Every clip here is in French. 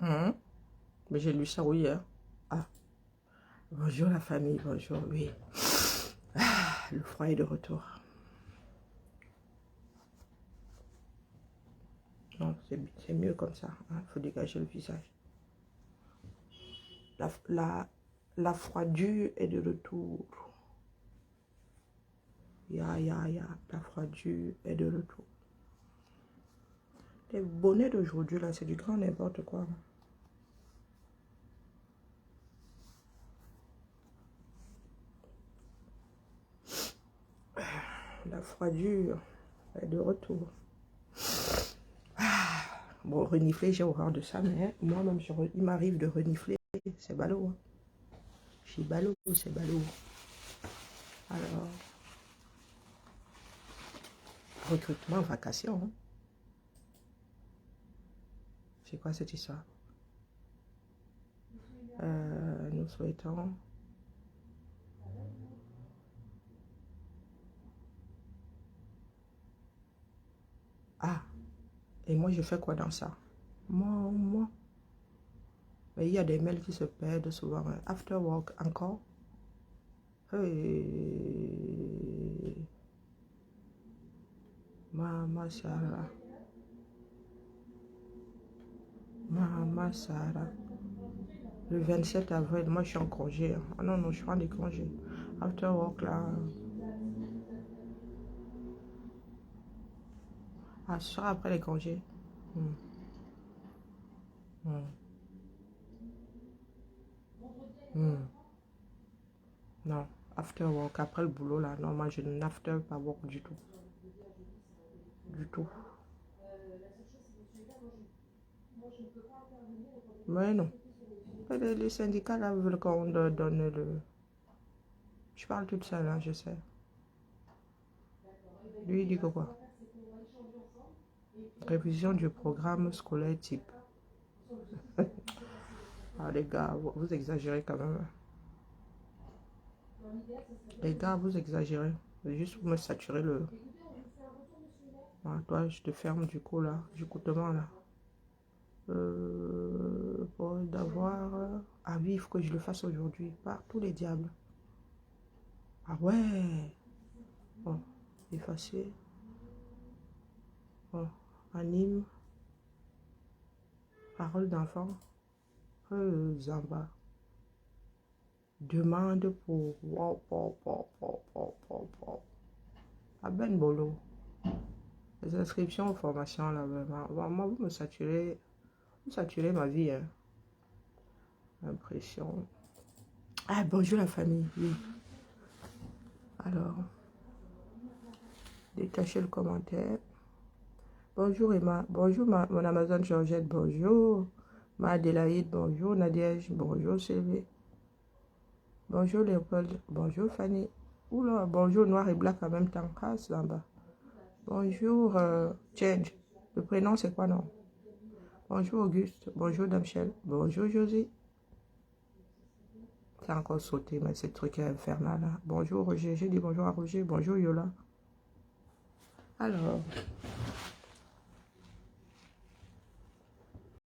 Hein? Mais j'ai lu ça, oui, hier. Ah, bonjour la famille, bonjour, oui. Ah, le froid est de retour. Non, c'est mieux comme ça. Il faut dégager le visage. La, la, la froidure est de retour. Ya. La froidure est de retour. Les bonnets d'aujourd'hui, là, c'est du grand n'importe quoi. La froidure est de retour. Bon, renifler, j'ai horreur de ça, mais moi-même, il m'arrive de renifler. C'est ballot. Hein. Je suis ballot, c'est ballot. Alors, recrutement, vacation. Hein. C'est quoi cette histoire? Nous souhaitons... Ah, et moi, je fais quoi dans ça? Moi. Mais il y a des mails qui se perdent souvent. After work, encore. Hey. Mama Sarah. Mama Sarah. Le 27 avril, moi je suis en congé. Hein. Ah non, je prends des congés. After work là. Ah, ce sera après les congés. Hmm. Hmm. Hmm. Non, after work, après le boulot là. Non, moi je n'after pas work du tout. Du tout. Mais non. Les syndicats là veulent qu'on leur donne le. Je parle toute seule, hein, je sais. Lui, il dit que quoi? Révision du programme scolaire type. Ah, les gars, vous exagérez quand même. Les gars, vous exagérez. C'est juste pour me saturer le. Ah, toi, je te ferme du coup là. Du coup, demain là. Pour d'avoir. Ah oui, il faut que je le fasse aujourd'hui. Par tous les diables. Ah ouais. Bon, effacer. Bon, anime. Parole d'enfant. Zamba. Demande pour. Ah ben bolo. Les inscriptions aux formations là, vraiment. Moi, vous saturez ma vie. Hein. Impression. Ah, bonjour la famille. Oui. Alors, détachez le commentaire. Bonjour Emma. Bonjour mon Amazon Georgette. Bonjour. Ma Adélaïde. Bonjour Nadège. Bonjour Sylvie. Bonjour Léopold. Bonjour Fanny. Oula, bonjour Noir et Black en même temps. Ah, c'est en bas. Bonjour Change. Le prénom c'est quoi non? Bonjour Auguste. Bonjour Damchel. Bonjour Josie. C'est encore sauté, mais c'est truc infernal. Là. Bonjour Roger. J'ai dit bonjour à Roger. Bonjour Yola. Alors.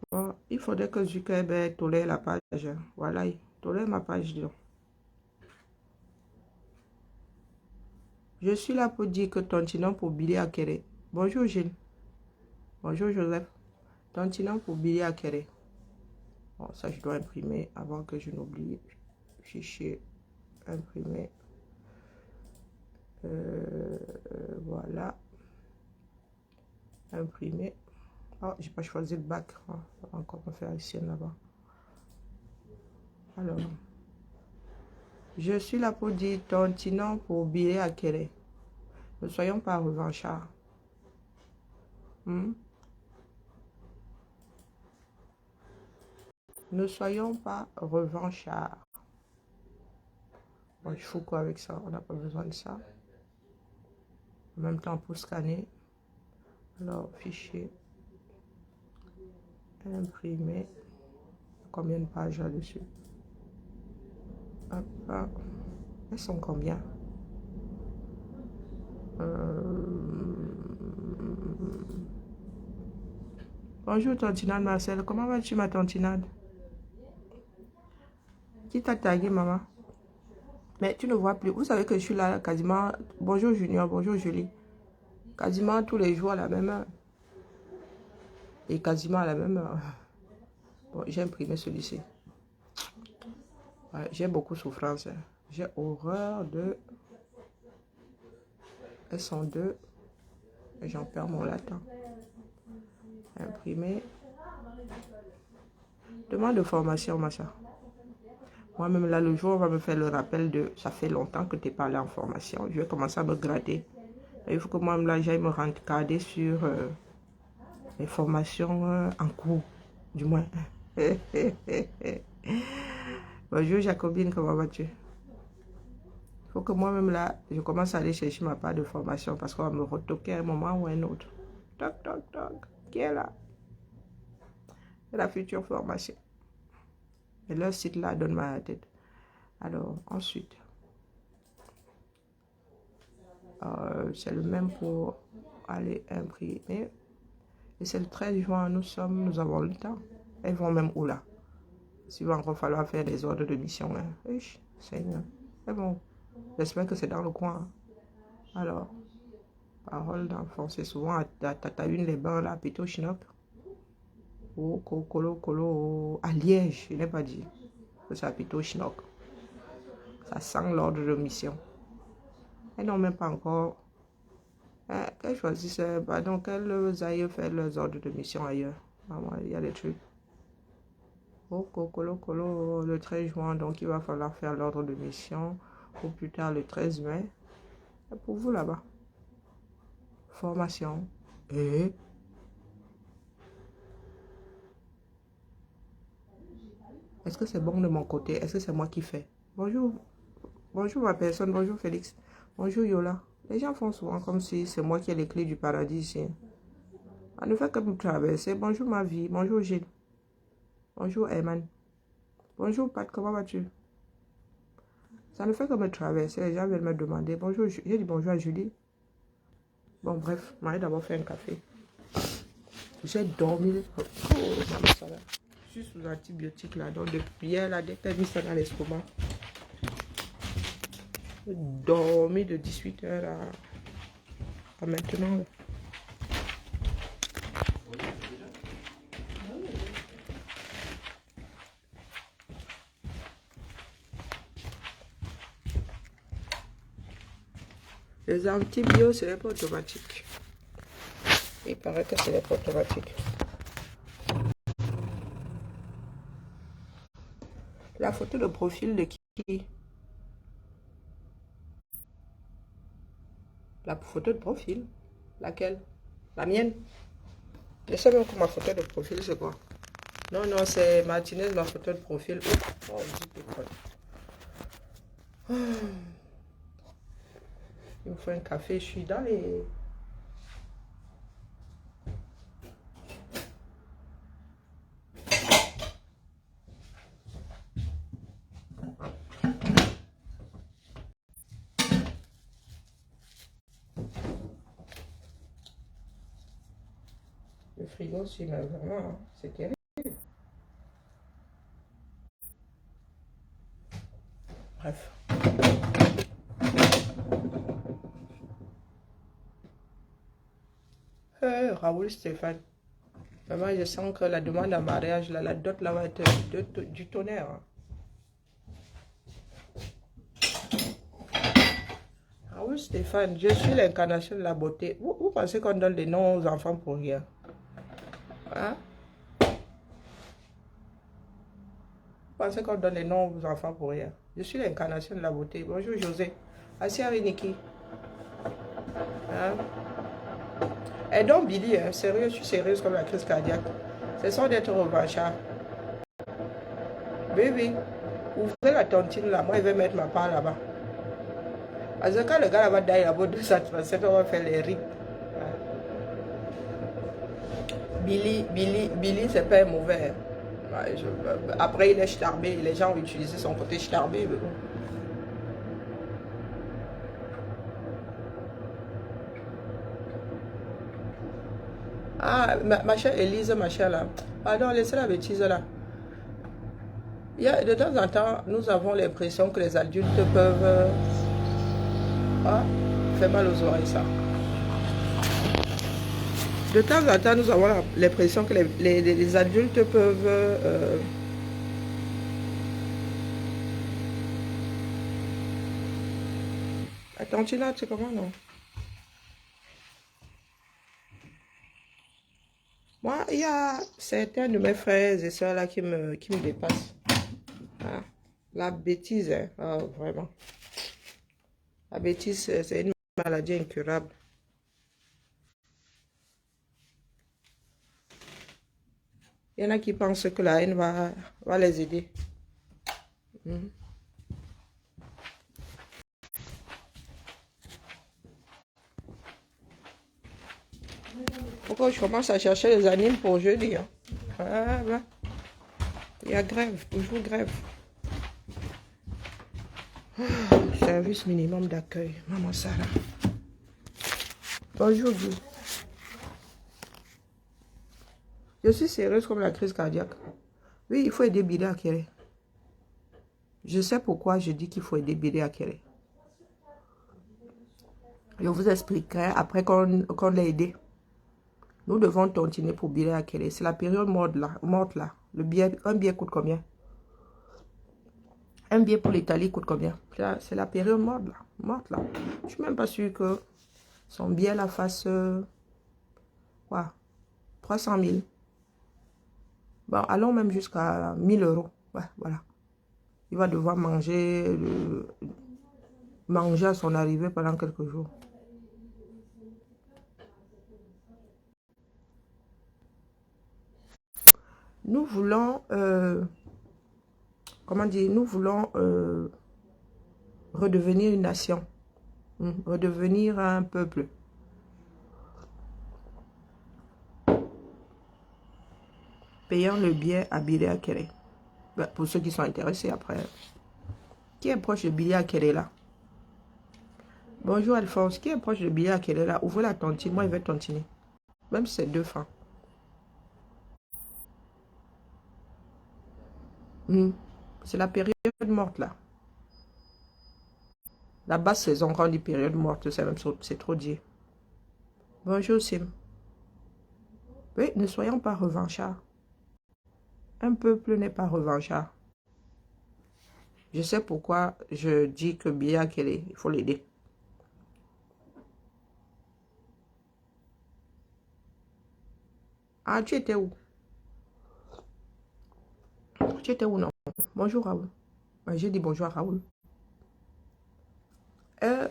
Bon, il faudrait que Zuckerberg tolère la page. Voilà, tolère ma page. Donc. Je suis là pour dire que ton pour Billy Akere. Bonjour Gilles. Bonjour Joseph. Ton pour Billy Akere. Bon, ça je dois imprimer avant que je n'oublie. Fichier imprimé. Voilà. Imprimé. Oh, j'ai pas choisi le bac. Oh, on va encore me faire ici là-bas. Alors. Je suis là pour dire ton pour Billy Akere. Ne soyons pas revanchards. Ne soyons pas revanchards. Bon, je fous quoi avec ça? On n'a pas besoin de ça. En même temps, pour scanner. Alors, fichier. Imprimer. Combien de pages là-dessus? Hop, hop. Elles sont combien? Bonjour, tantinade Marcel. Comment vas-tu, ma tantinade? Qui t'a tagué, maman? Mais tu ne vois plus. Vous savez que je suis là quasiment. Bonjour, Junior. Bonjour, Julie. Quasiment tous les jours à la même heure. Et quasiment à la même heure. Bon, j'ai imprimé celui-ci. Ouais, j'ai beaucoup de souffrance. Hein. J'ai horreur de. Elles sont deux. Et j'en perds mon latin. Imprimer. Demande de formation, ma soeur. Moi-même, là, le jour, on va me faire le rappel de... Ça fait longtemps que tu n'es pas allé en formation. Je vais commencer à me gratter. Et il faut que moi-même, là, j'aille me regarder sur les formations en cours, du moins. Bonjour, Jacobine, comment vas-tu? Il faut que moi-même, là, je commence à aller chercher ma part de formation parce qu'on va me retoquer à un moment ou à un autre. Toc, toc, toc. Qui est là? C'est la future formation. Et leur site là donne mal à la tête. Alors, ensuite, c'est le même pour aller imprimer. Et c'est le 13 juin, nous avons le temps. Elles vont même où là? S'il va encore falloir faire des ordres de mission. Hein. Seigneur. C'est bon. J'espère que c'est dans le coin. Alors, parole d'enfant, c'est souvent à Tataune les bains là, Pito Chinook. Oh, Colo, à Liège, je n'ai pas dit. C'est à Pito Chinook. Ça sent l'ordre de mission. Elles n'ont même pas encore. Qu'elles choisissent, pardon, qu'elles aillent faire leurs ordres de mission ailleurs. Maman, il y a des trucs. Oh, Colo, le 13 juin, donc il va falloir faire l'ordre de mission. Ou plus tard le 13 mai. C'est pour vous là-bas. Formation. Et est-ce que c'est bon de mon côté? Est-ce que c'est moi qui fais? Bonjour. Bonjour ma personne. Bonjour Félix. Bonjour Yola. Les gens font souvent comme si c'est moi qui ai les clés du paradis ici. On ne fait que me traverser. Bonjour ma vie. Bonjour Gilles. Bonjour Herman. Bonjour Pat. Comment vas-tu? Ça ne fait que me traverser. Les gens viennent me demander. Bonjour. J'ai dit bonjour à Julie. Bon bref. On va d'abord faire un café. J'ai dormi. Oh, maman, ça va. Je suis sous antibiotiques là. Donc depuis hier là, dès qu'elle a mis ça dans l'estomac. J'ai dormi de 18h à maintenant. Les antibiotiques, ce n'est pas automatique. Il paraît que ce n'est pas automatique. La photo de profil de qui? La photo de profil? Laquelle? La mienne? Je sais même que ma photo de profil, c'est quoi? Non, non, c'est Martinez, ma photo de profil. Oh, il me faut un café, je suis dans les... Le frigo, c'est vraiment, hein, c'est terrible. Bref. Raoul Stéphane. Vraiment, je sens que la demande en mariage, là, la dot là va être du tonnerre. Hein. Raoul Stéphane, je suis l'incarnation de la beauté. Vous pensez qu'on donne des noms aux enfants pour rien? Hein? Vous pensez qu'on donne des noms aux enfants pour rien? Je suis l'incarnation de la beauté. Bonjour José. Assia Niki. Hein? Et donc Billy, hein, sérieux, je suis sérieuse comme la crise cardiaque. C'est ça d'être revanchards. Bébé, ouvrez la tontine là, moi je vais mettre ma part là-bas. Parce que quand le gars là-bas d'aille là-bas de satisfaction, on va faire les rips. Billy, c'est pas mauvais. Après, il est starbé. Les gens ont utilisé son côté starbé. Ah, ma chère Élise, ma chère là. Pardon, laissez la bêtise là. De temps en temps, nous avons l'impression que les adultes peuvent... Ah, fait mal aux oreilles ça. De temps en temps, nous avons l'impression que les adultes peuvent... Attends, tu là, c'est comment non? Moi, il y a certains de mes frères et sœurs là qui me dépassent. Ah, la bêtise, hein. Oh, vraiment. La bêtise, c'est une maladie incurable. Il y en a qui pensent que la haine va les aider. Mhm. Pourquoi je commence à chercher les animes pour jeudi? Hein? Ah, bah. Il y a grève, toujours grève. Service minimum d'accueil. Maman Sarah. Bonjour, Guy. Je suis sérieuse comme la crise cardiaque. Oui, il faut aider Bidé à Kéré. Je sais pourquoi je dis qu'il faut aider Bidé à Kéré. Je vous expliquerai après qu'on l'a aidé. Nous devons tontiner pour Bidé à Kéré. C'est la période morte là. Un billet coûte combien? Un billet pour l'Italie coûte combien? C'est la période morte là. Je suis même pas sûre que son billet là fasse... quoi? 300 000. Bon, allons même jusqu'à 1000 euros. Ouais, voilà. Il va devoir manger à son arrivée pendant quelques jours. Nous voulons, comment dire, nous voulons redevenir une nation, redevenir un peuple. Payant le billet à Bilé Akere. Ben, pour ceux qui sont intéressés après. Qui est proche de Bilé Akere là? Bonjour Alphonse, qui est proche de Bilé Akere là? Ouvrez la tontine, moi je vais tontiner. Même si c'est 2 francs. C'est la période morte là. La basse saison, quand on dit période morte, c'est trop dit. Bonjour Sim. Oui, ne soyons pas revanchards. Un peuple n'est pas revanchard. Je sais pourquoi je dis que Biya Kéré, il faut l'aider. Ah, tu étais où? Tu étais où non? Bonjour Raoul. J'ai dit bonjour à Raoul.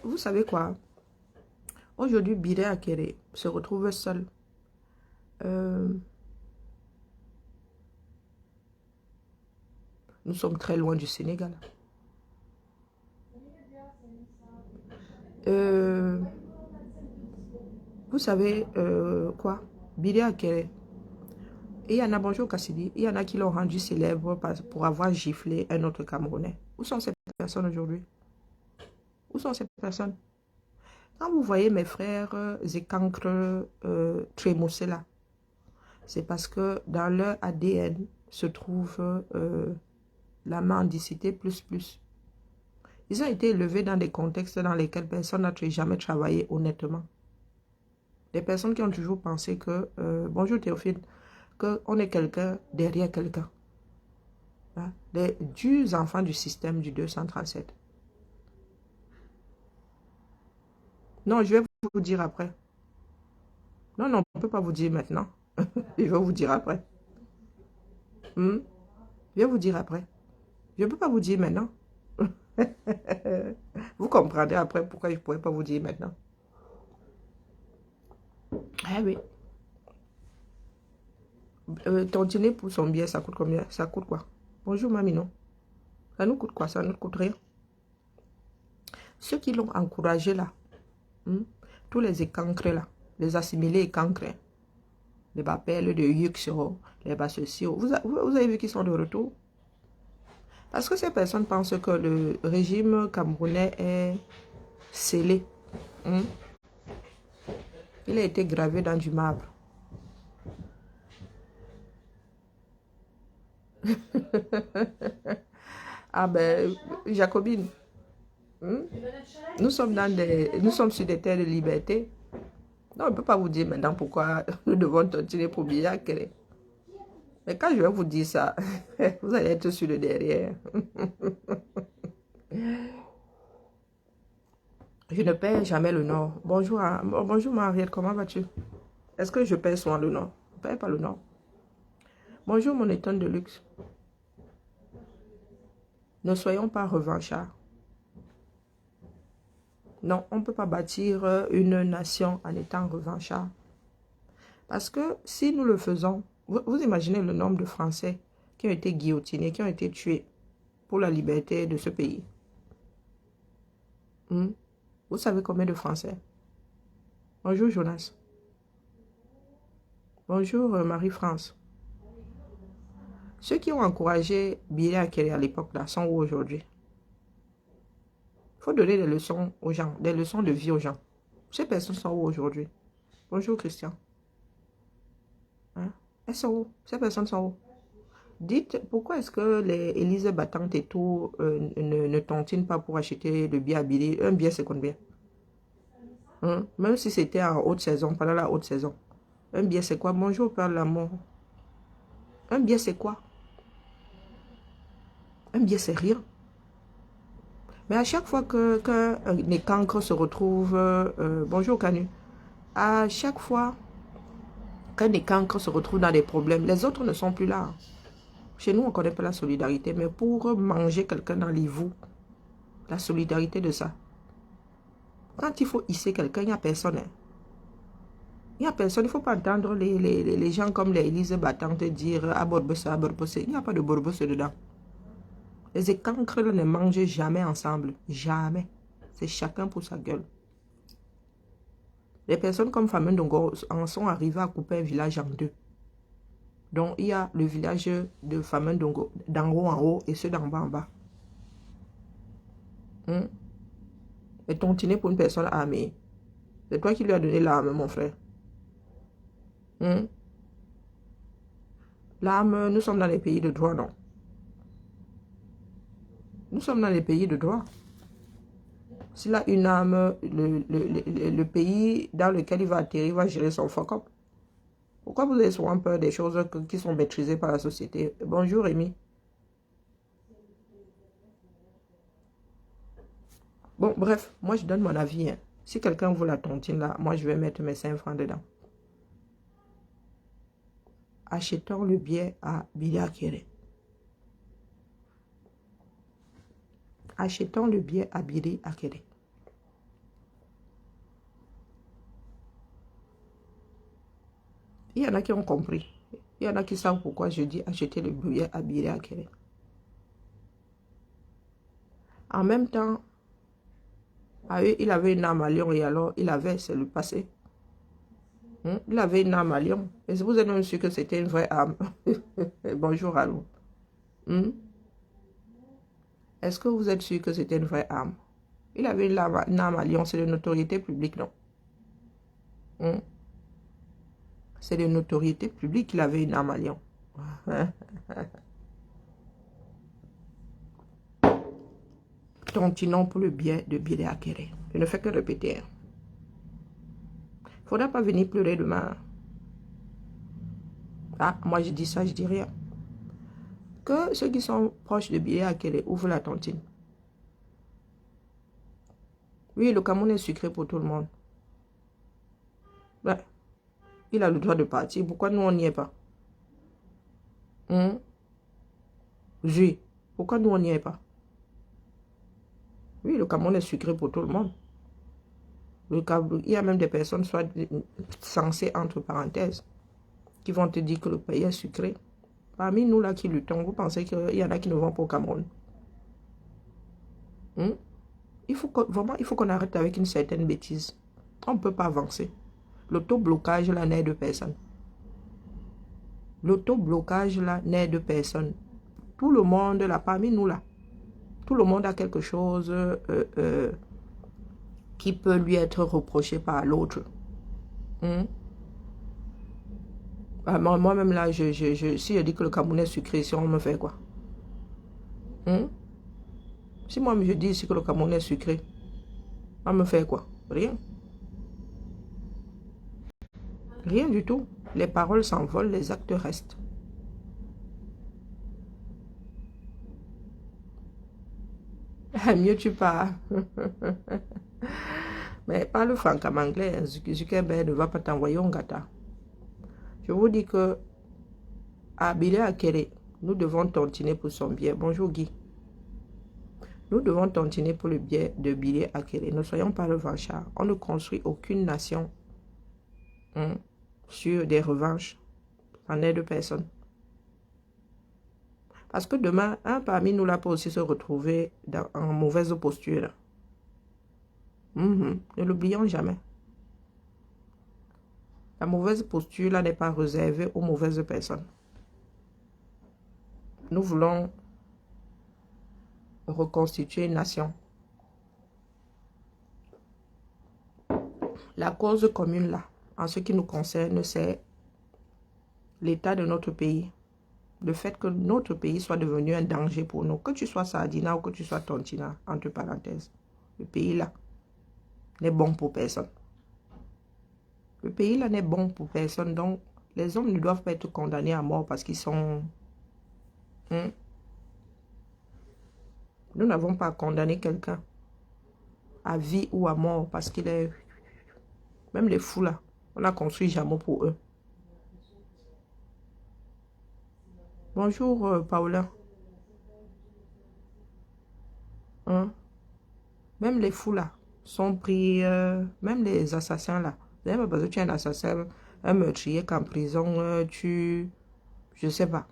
Vous savez quoi? Aujourd'hui, Biya Kéré se retrouve seul. Nous sommes très loin du Sénégal. Vous savez quoi? Biya Kéré. Il y en a, bonjour Cassidy, il y en a qui l'ont rendu célèbre pour avoir giflé un autre Camerounais. Où sont ces personnes aujourd'hui? Où sont ces personnes? Quand vous voyez mes frères Zekankre trémousser là, c'est parce que dans leur ADN se trouve la mendicité plus. Ils ont été élevés dans des contextes dans lesquels personne n'a jamais travaillé honnêtement. Des personnes qui ont toujours pensé que, bonjour Théophile, qu'on est quelqu'un derrière quelqu'un. Hein? Des durs enfants du système du 237. Non, je vais vous dire après. Non, on ne peut pas vous dire maintenant. Je vais vous dire après. Je vais vous dire après. Je ne peux pas vous dire maintenant. Vous comprendrez après pourquoi je ne pourrais pas vous dire maintenant. Ah oui. Tontiner pour son billet, ça coûte combien? Ça coûte quoi? Bonjour, mamie, non? Ça nous coûte quoi? Ça ne nous coûte rien. Ceux qui l'ont encouragé là, tous les écancrés là, les assimilés écancrés, les Bapelles de Yuxio, les Bassosio, vous avez vu qu'ils sont de retour? Parce que ces personnes pensent que le régime camerounais est scellé. Il a été gravé dans du marbre. Ah ben, Jacobine, hmm, nous sommes sur des terres de liberté. Non, on ne peut pas vous dire maintenant pourquoi nous devons continuer pour bien. Mais quand je vais vous dire ça, vous allez être sur le derrière. Je ne perds jamais le nord. Bonjour, bonjour Mariette, comment vas-tu? Est-ce que je perds souvent le nord? Je ne perds pas le nord. Bonjour mon étonne de luxe. Ne soyons pas revanchards. Non, on ne peut pas bâtir une nation en étant revanchard. Parce que si nous le faisons, vous imaginez le nombre de Français qui ont été guillotinés, qui ont été tués pour la liberté de ce pays. Hmm? Vous savez combien de Français? Bonjour Jonas. Bonjour Marie-France. Ceux qui ont encouragé Billy Akere à l'époque là sont où aujourd'hui? Il faut donner des leçons aux gens, des leçons de vie aux gens. Ces personnes sont où aujourd'hui? Bonjour Christian. Hein? Elles sont où? Ces personnes sont où? Dites, pourquoi est-ce que les Élysées battantes et tout ne tontinent pas pour acheter le billet à Billy? Un billet, c'est combien? Hein? Même si c'était en haute saison, pendant la haute saison. Un billet, c'est quoi? Bonjour, Père l'amour. Un billet, c'est quoi? Un billet, c'est rien. Mais à chaque fois que les cancres se retrouvent... bonjour, Canu. À chaque fois qu'un des cancres se retrouve dans des problèmes, les autres ne sont plus là. Chez nous, on ne connaît pas la solidarité, mais pour manger quelqu'un dans les voûts, la solidarité de ça. Quand il faut hisser quelqu'un, il n'y a personne. Hein. Il n'y a personne. Il ne faut pas entendre les gens comme les Élise battantes dire « Aborbosse, aborbosse ». Il n'y a pas de borbosse dedans. Les cancres ne mangent jamais ensemble. Jamais. C'est chacun pour sa gueule. Les personnes comme Fameux Ndongo en sont arrivées à couper un village en deux. Donc, il y a le village de Fameux Ndongo d'en haut en haut et ceux d'en bas en bas. Et tontiner pour une personne armée. C'est toi qui lui as donné l'arme, mon frère. L'arme, nous sommes dans les pays de droit, non? Nous sommes dans les pays de droit. S'il a une arme, le pays dans lequel il va atterrir va gérer son fuck-up. Pourquoi vous avez souvent peur des choses qui sont maîtrisées par la société? Bonjour, Rémi. Bon, bref, moi je donne mon avis. Hein. Si quelqu'un veut la tontine là, moi je vais mettre mes 5 francs dedans. Achetons le billet à Billy Akere. Achetons le billet à Billy Akere. Il y en a qui ont compris. Il y en a qui savent pourquoi je dis acheter le billet à Billy Akere. En même temps, à eux, il avait une âme à Lyon et alors c'est le passé. Il avait une âme à Lyon. Et vous êtes même sûr que c'était une vraie âme. Bonjour, allô. Est-ce que vous êtes sûr que c'était une vraie âme? Il avait une âme à Lyon, c'est de notoriété publique, non? C'est de notoriété publique qu'il avait une âme à Lyon. Continuons pour le bien de Billy Akere. Je ne fais que répéter. Il ne faudra pas venir pleurer demain. Ah, moi je dis ça, je dis rien. Que ceux qui sont proches de Billy Akere ouvrent la tontine. Oui, le Cameroun est sucré pour tout le monde. Ouais. Il a le droit de partir. Pourquoi nous, on n'y est pas? Oui. Pourquoi nous, on n'y est pas? Oui, le Cameroun est sucré pour tout le monde. Il y a même des personnes soit censées, entre parenthèses, qui vont te dire que le pays est sucré. Parmi nous, là, qui luttons, vous pensez qu'il y en a qui ne vont pas au Cameroun? Il faut qu'on arrête avec une certaine bêtise. On ne peut pas avancer. L'autoblocage, là, n'est de personne. L'autoblocage, là, n'est de personne. Tout le monde, là, parmi nous, là, tout le monde a quelque chose qui peut lui être reproché par l'autre. Ah, moi-même là, si je dis que le Cameroun est sucré, si on me fait quoi? Hein? Si moi je dis ici que le Cameroun est sucré, on me fait quoi? Rien. Rien du tout. Les paroles s'envolent, les actes restent. Mieux tu parles. Mais parle franco-anglais. Zuckerberg ne va pas t'envoyer un gâteau. Je vous dis que à Billy Akere, nous devons tontiner pour son bien. Bonjour Guy. Nous devons tontiner pour le bien de Billy Akere. Ne soyons pas revanchards. On ne construit aucune nation sur des revanches en aide de personne. Parce que demain, un parmi nous là peut aussi se retrouver en mauvaise posture. Ne l'oublions jamais. La mauvaise posture là n'est pas réservée aux mauvaises personnes. Nous voulons reconstituer une nation. La cause commune là, en ce qui nous concerne, c'est l'état de notre pays. Le fait que notre pays soit devenu un danger pour nous. Que tu sois Sardina ou que tu sois Tontina, entre parenthèses. Le pays là n'est bon pour personne. Le pays là n'est bon pour personne. Donc, les hommes ne doivent pas être condamnés à mort parce qu'ils sont... Nous n'avons pas condamné quelqu'un à vie ou à mort parce qu'il est... Même les fous là, on a construit jamais pour eux. Bonjour Paola. Même les fous là sont pris, même les assassins là. Même parce que tu es un assassin, un meurtrier qu'en prison, je sais pas.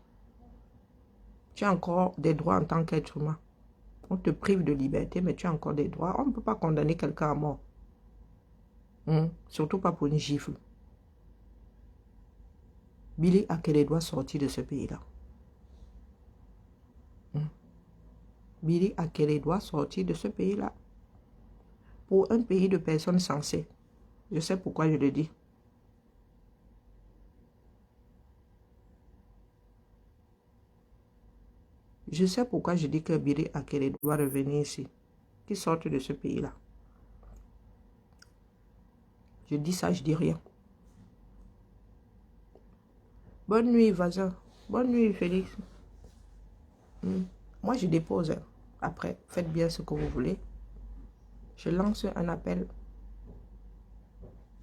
Tu as encore des droits en tant qu'être humain. On te prive de liberté, mais tu as encore des droits. On ne peut pas condamner quelqu'un à mort. Surtout pas pour une gifle. Billy Akere doit sortir de ce pays-là. Billy Akere doit sortir de ce pays-là. Pour un pays de personnes sensées. Je sais pourquoi je le dis. Je sais pourquoi je dis que Billy Akere doit revenir ici. Qu'il sorte de ce pays-là. Je dis ça, je dis rien. Bonne nuit, Vazin. Bonne nuit, Félix. Moi, je dépose. Après, faites bien ce que vous voulez. Je lance un appel.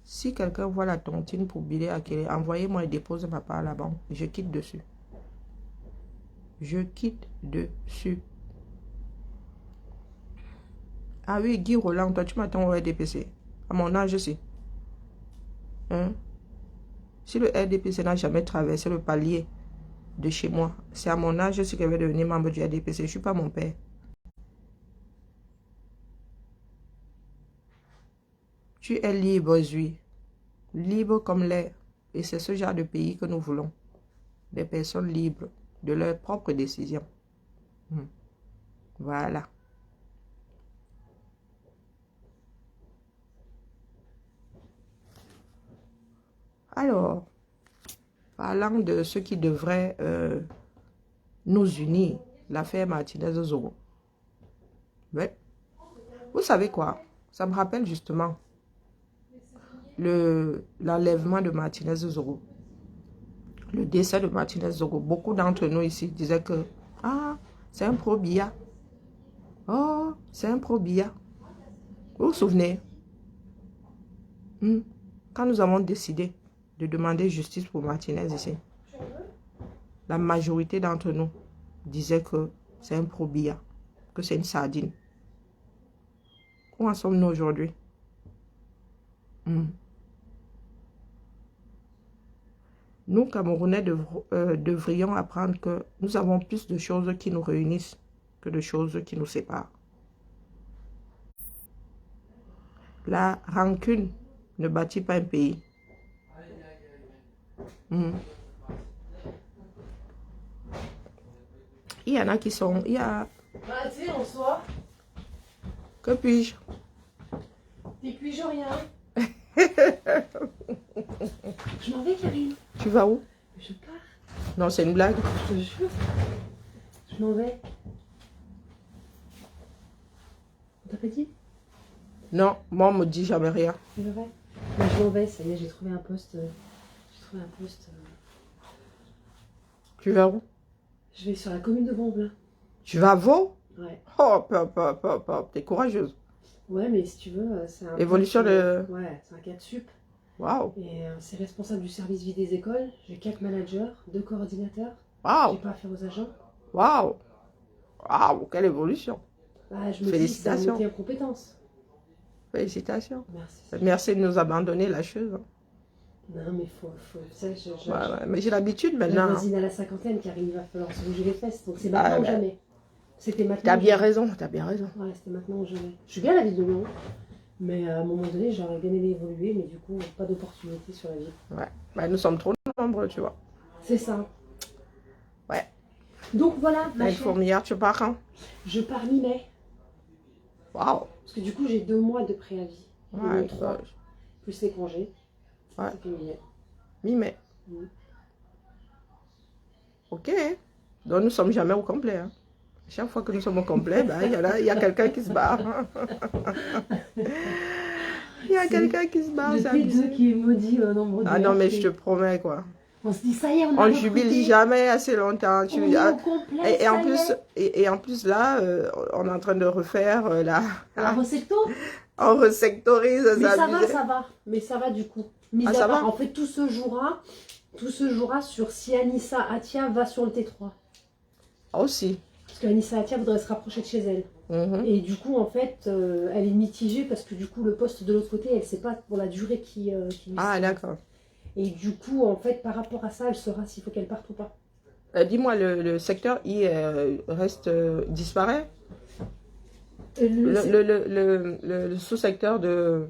Si quelqu'un voit la tontine pour Billy Akere, envoyez-moi et dépose ma part à la banque. Je quitte dessus. Je quitte dessus. Ah oui, Guy Roland, toi, tu m'attends au RDPC. À mon âge aussi. Si le RDPC n'a jamais traversé le palier de chez moi, c'est à mon âge aussi qu'elle va devenir membre du RDPC. Je ne suis pas mon père. Tu es libre, Zui. Libre comme l'air. Et c'est ce genre de pays que nous voulons. Des personnes libres de leurs propres décisions. Voilà. Alors, parlant de ce qui devrait nous unir, l'affaire Martinez-Zogo. Ouais. Vous savez quoi? Ça me rappelle justement l'enlèvement de Martinez-Zogo. Le décès de Martinez-Zogo. Beaucoup d'entre nous ici disaient que c'est un pro-Biya. Oh, c'est un pro-Biya. Vous vous souvenez? Quand nous avons décidé de demander justice pour Martinez ici, la majorité d'entre nous disaient que c'est un pro-Biya, que c'est une sardine. Où en sommes-nous aujourd'hui? Nous, Camerounais, devrions apprendre que nous avons plus de choses qui nous réunissent que de choses qui nous séparent. La rancune ne bâtit pas un pays. Il y en a qui sont... bonsoir. Que puis-je? Et puis-je rien. Je m'en vais, Karine. Tu vas où? Je pars, Non, c'est une blague. je te jure. Je m'en vais. On t'a pas dit? Non, moi, on me dit jamais rien. C'est vrai. Bah, je m'en vais, ça y est, j'ai trouvé un poste. J'ai trouvé un poste. Tu vas où? Je vais sur la commune de Bonvelin. Tu vas à Vaud? Ouais. Oh, pop, t'es courageuse. Ouais, mais si tu veux, c'est un. Évolution de... Ouais, c'est un 4 sup. Waouh, Et c'est responsable du service vie des écoles. J'ai 4 managers, 2 coordinateurs. J'ai waouh, pas affaire aux agents. waouh, waouh, quelle évolution. Bah, je me dis, c'est Félicitations. monter en compétences. Félicitations. Merci. Merci de nous abandonner la chose. Non, mais faut. Ça, Ouais, mais j'ai l'habitude j'ai maintenant. la voisine à la cinquantaine qui arrive, il va falloir se bouger les fesses. Donc c'est Ah, maintenant ou bah. jamais. C'était maintenant. T'as ou bien jamais. raison, t'as bien raison. Ouais, c'était maintenant ou jamais. Je suis bien à la ville de Lyon. Mais à un moment donné, j'aurais bien aimé évoluer, mais du coup, pas d'opportunité sur la ville. Ouais, bah, nous sommes trop nombreux, tu vois. C'est ça. Ouais. Donc voilà, ma Une chère. fourmilière, tu pars quand? Je pars mi-mai. Waouh. Parce que du coup, j'ai 2 mois de préavis. Ouais, 3, plus les congés. Ouais. Ça fait mi-mai. Mi-mai. Mhm. Ok. Donc nous ne sommes jamais au complet. Hein. Chaque fois que nous sommes au complet, bah, il y a quelqu'un qui se barre. Il y a quelqu'un qui se barre. Le c'est T2 abusé. qui est maudit au nombre de Ah non, heures mais fait. je te promets, quoi. On se dit, ça y est, on a On recruté. jubile jamais assez longtemps. On est au complet, Et en ça y plus, est. et en plus là, on est en train de refaire La recetto. on resectorise, Mais c'est ça va, abusé. ça va. Mais ça va du coup. Mis Ah, à ça part, va en fait, tout se jouera sur si Anissa Atia va sur le T3. Aussi. Parce que Anissa Atia voudrait se rapprocher de chez elle. Mhm. Et du coup, en fait, elle est mitigée parce que du coup, le poste de l'autre côté, elle ne sait pas pour la durée qui lui Ah, sera. d'accord. Et du coup, en fait, par rapport à ça, elle saura s'il faut qu'elle parte ou pas. Dis-moi, le secteur I reste disparaît? Le- Le sous-secteur de...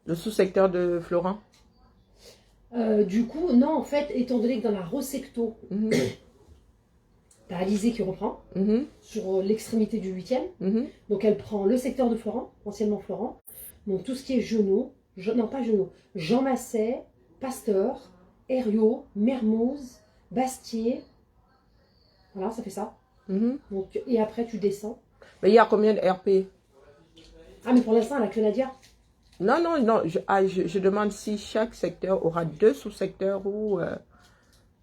Le sous-secteur de Florent. Du coup, non, en fait, étant donné que dans la Rosecto, Mhm. t'as Alizé qui reprend Mhm. sur l'extrémité du 8e. Mhm. Donc elle prend le secteur de Florent, anciennement Florent. Donc tout ce qui est Genot, non pas Genot, Jean Massé, Pasteur, Herriot, Mermoz, Bastier. Voilà, ça fait ça. Mhm. Donc, et après tu descends. Mais il y a combien de RP? Ah mais pour l'instant, elle a que Nadia. Non, non, non. Je demande si chaque secteur aura 2 sous-secteurs ou...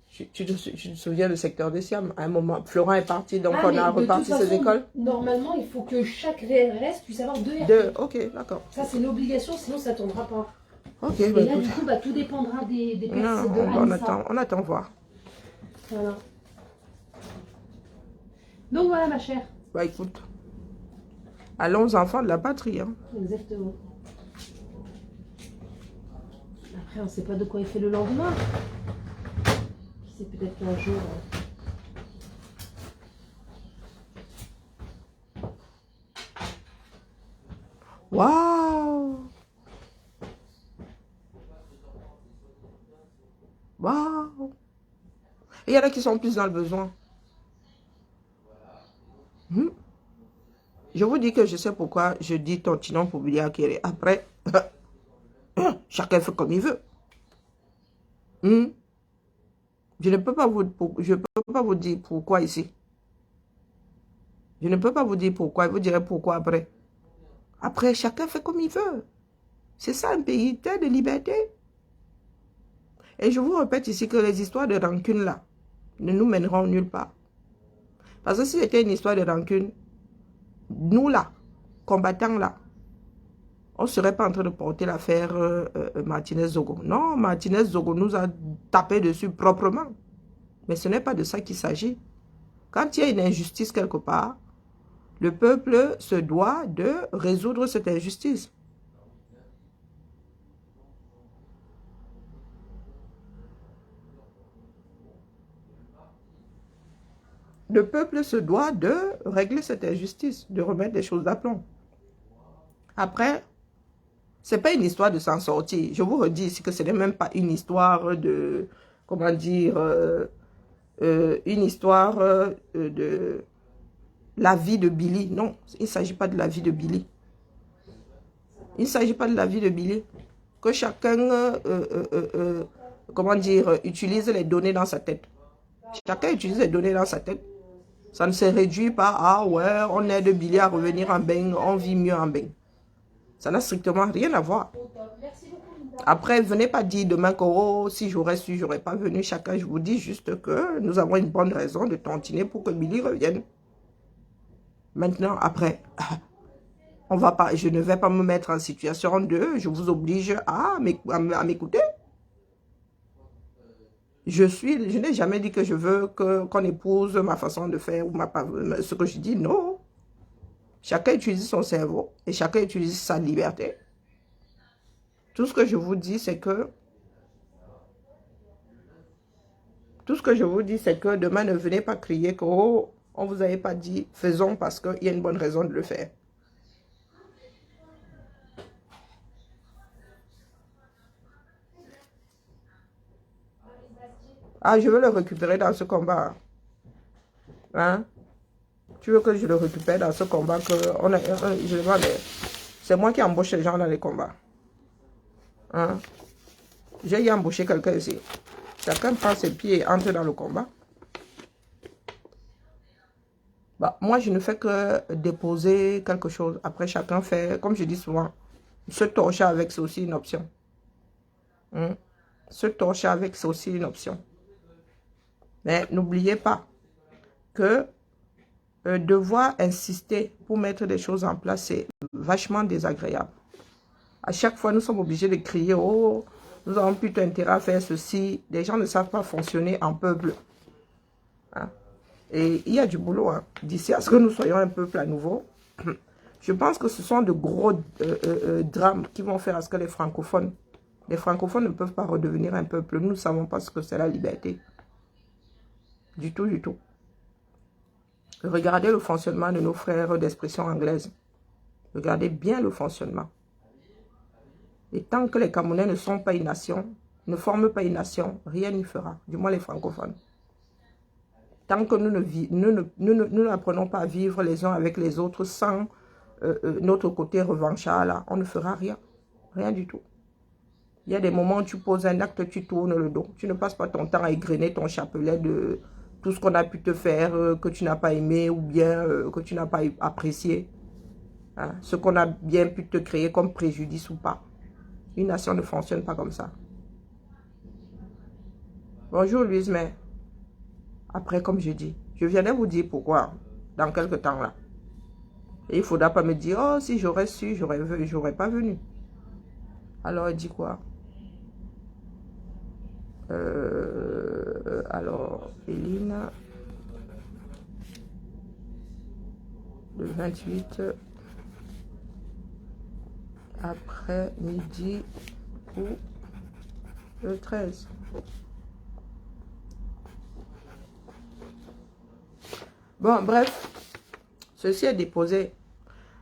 tu te souviens du secteur de Siam? À un moment, Florent est parti, donc Ah, on mais a de reparti toute ses façon, écoles. Normalement, il faut que chaque VRS puisse avoir 2 RP. 2, ok, d'accord. Ça, c'est l'obligation, sinon ça ne tournera pas. Ok, Et bah là, écoute. du coup, bah, tout dépendra des Non, personnes de Anissa. on attend voir. Voilà. Donc voilà, ma chère. Bah écoute. Allons aux enfants de la patrie. Hein. Exactement. Après, on ne sait pas de quoi il fait le lendemain. Qui sait, peut-être qu'un jour... Waouh! Waouh! Et il y en a qui sont plus dans le besoin. Hmm. Je vous dis que je sais pourquoi je dis tontinon pour Bilia Kéré. Après, chacun fait comme il veut. Hmm. Je ne peux pas vous dire pourquoi ici. Je ne peux pas vous dire pourquoi. Vous direz pourquoi après. Après, chacun fait comme il veut. C'est ça un pays, terre de liberté. Et je vous répète ici que les histoires de rancune là ne nous mèneront nulle part. Parce que si c'était une histoire de rancune, nous là, combattants là, on ne serait pas en train de porter l'affaire Martinez-Zogo. Non, Martinez-Zogo nous a tapé dessus proprement. Mais ce n'est pas de ça qu'il s'agit. Quand il y a une injustice quelque part, le peuple se doit de résoudre cette injustice. Le peuple se doit de régler cette injustice, de remettre les choses d'aplomb. Après, ce n'est pas une histoire de s'en sortir. Je vous redis ici que ce n'est même pas une histoire de, comment dire, une histoire de la vie de Billy. Non, il ne s'agit pas de la vie de Billy. Il ne s'agit pas de la vie de Billy. Que chacun comment dire, utilise les données dans sa tête. Chacun utilise les données dans sa tête. Ça ne se réduit pas à, ah ouais, on aide Billy à revenir en bain, on vit mieux en bain. Ça n'a strictement rien à voir. Après, venez pas dire demain que, oh, si j'aurais su, j'aurais pas venu. Chacun, je vous dis juste que nous avons une bonne raison de tontiner pour que Billy revienne. Maintenant, après, on va pas, je ne vais pas me mettre en situation de, je vous oblige à m'écouter. Je n'ai jamais dit que je veux qu'on épouse ma façon de faire ou ce que je dis, non. Chacun utilise son cerveau et chacun utilise sa liberté. Tout ce que je vous dis, c'est que demain, ne venez pas crier que, oh, on vous avait pas dit, faisons parce qu'il y a une bonne raison de le faire. Ah, je veux le récupérer dans ce combat. Hein? Tu veux que je le récupère dans ce combat que c'est moi qui embauche les gens dans les combats. Hein? J'ai embauché quelqu'un ici. Chacun prend ses pieds et entre dans le combat. Bah, moi, je ne fais que déposer quelque chose. Après, chacun fait, comme je dis souvent, se torcher avec, c'est aussi une option. Hein? Se torcher avec, c'est aussi une option. Mais n'oubliez pas que devoir insister pour mettre des choses en place, c'est vachement désagréable. À chaque fois, nous sommes obligés de crier, oh, nous avons plutôt intérêt à faire ceci. Les gens ne savent pas fonctionner en peuple. Hein? Et il y a du boulot. Hein. D'ici à ce que nous soyons un peuple à nouveau, je pense que ce sont de gros drames qui vont faire à ce que les francophones ne peuvent pas redevenir un peuple. Nous ne savons pas ce que c'est la liberté. Du tout, du tout. Regardez le fonctionnement de nos frères d'expression anglaise. Regardez bien le fonctionnement. Et tant que les Camerounais ne sont pas une nation, ne forment pas une nation, rien n'y fera, du moins les francophones. Tant que nous n'apprenons pas à vivre les uns avec les autres sans notre côté revanchard, là, on ne fera rien. Rien du tout. Il y a des moments où tu poses un acte, tu tournes le dos. Tu ne passes pas ton temps à égrener ton chapelet de tout ce qu'on a pu te faire, que tu n'as pas aimé ou bien que tu n'as pas apprécié. Hein? Ce qu'on a bien pu te créer comme préjudice ou pas. Une nation ne fonctionne pas comme ça. Bonjour Louise, mais après, comme je dis, je viendrai vous dire pourquoi dans quelques temps là. Et il ne faudra pas me dire, oh, si j'aurais su, j'aurais pas venu. Alors, elle dit quoi? Alors, Eline, le 28 après-midi ou le 13. Bon, bref, ceci est déposé.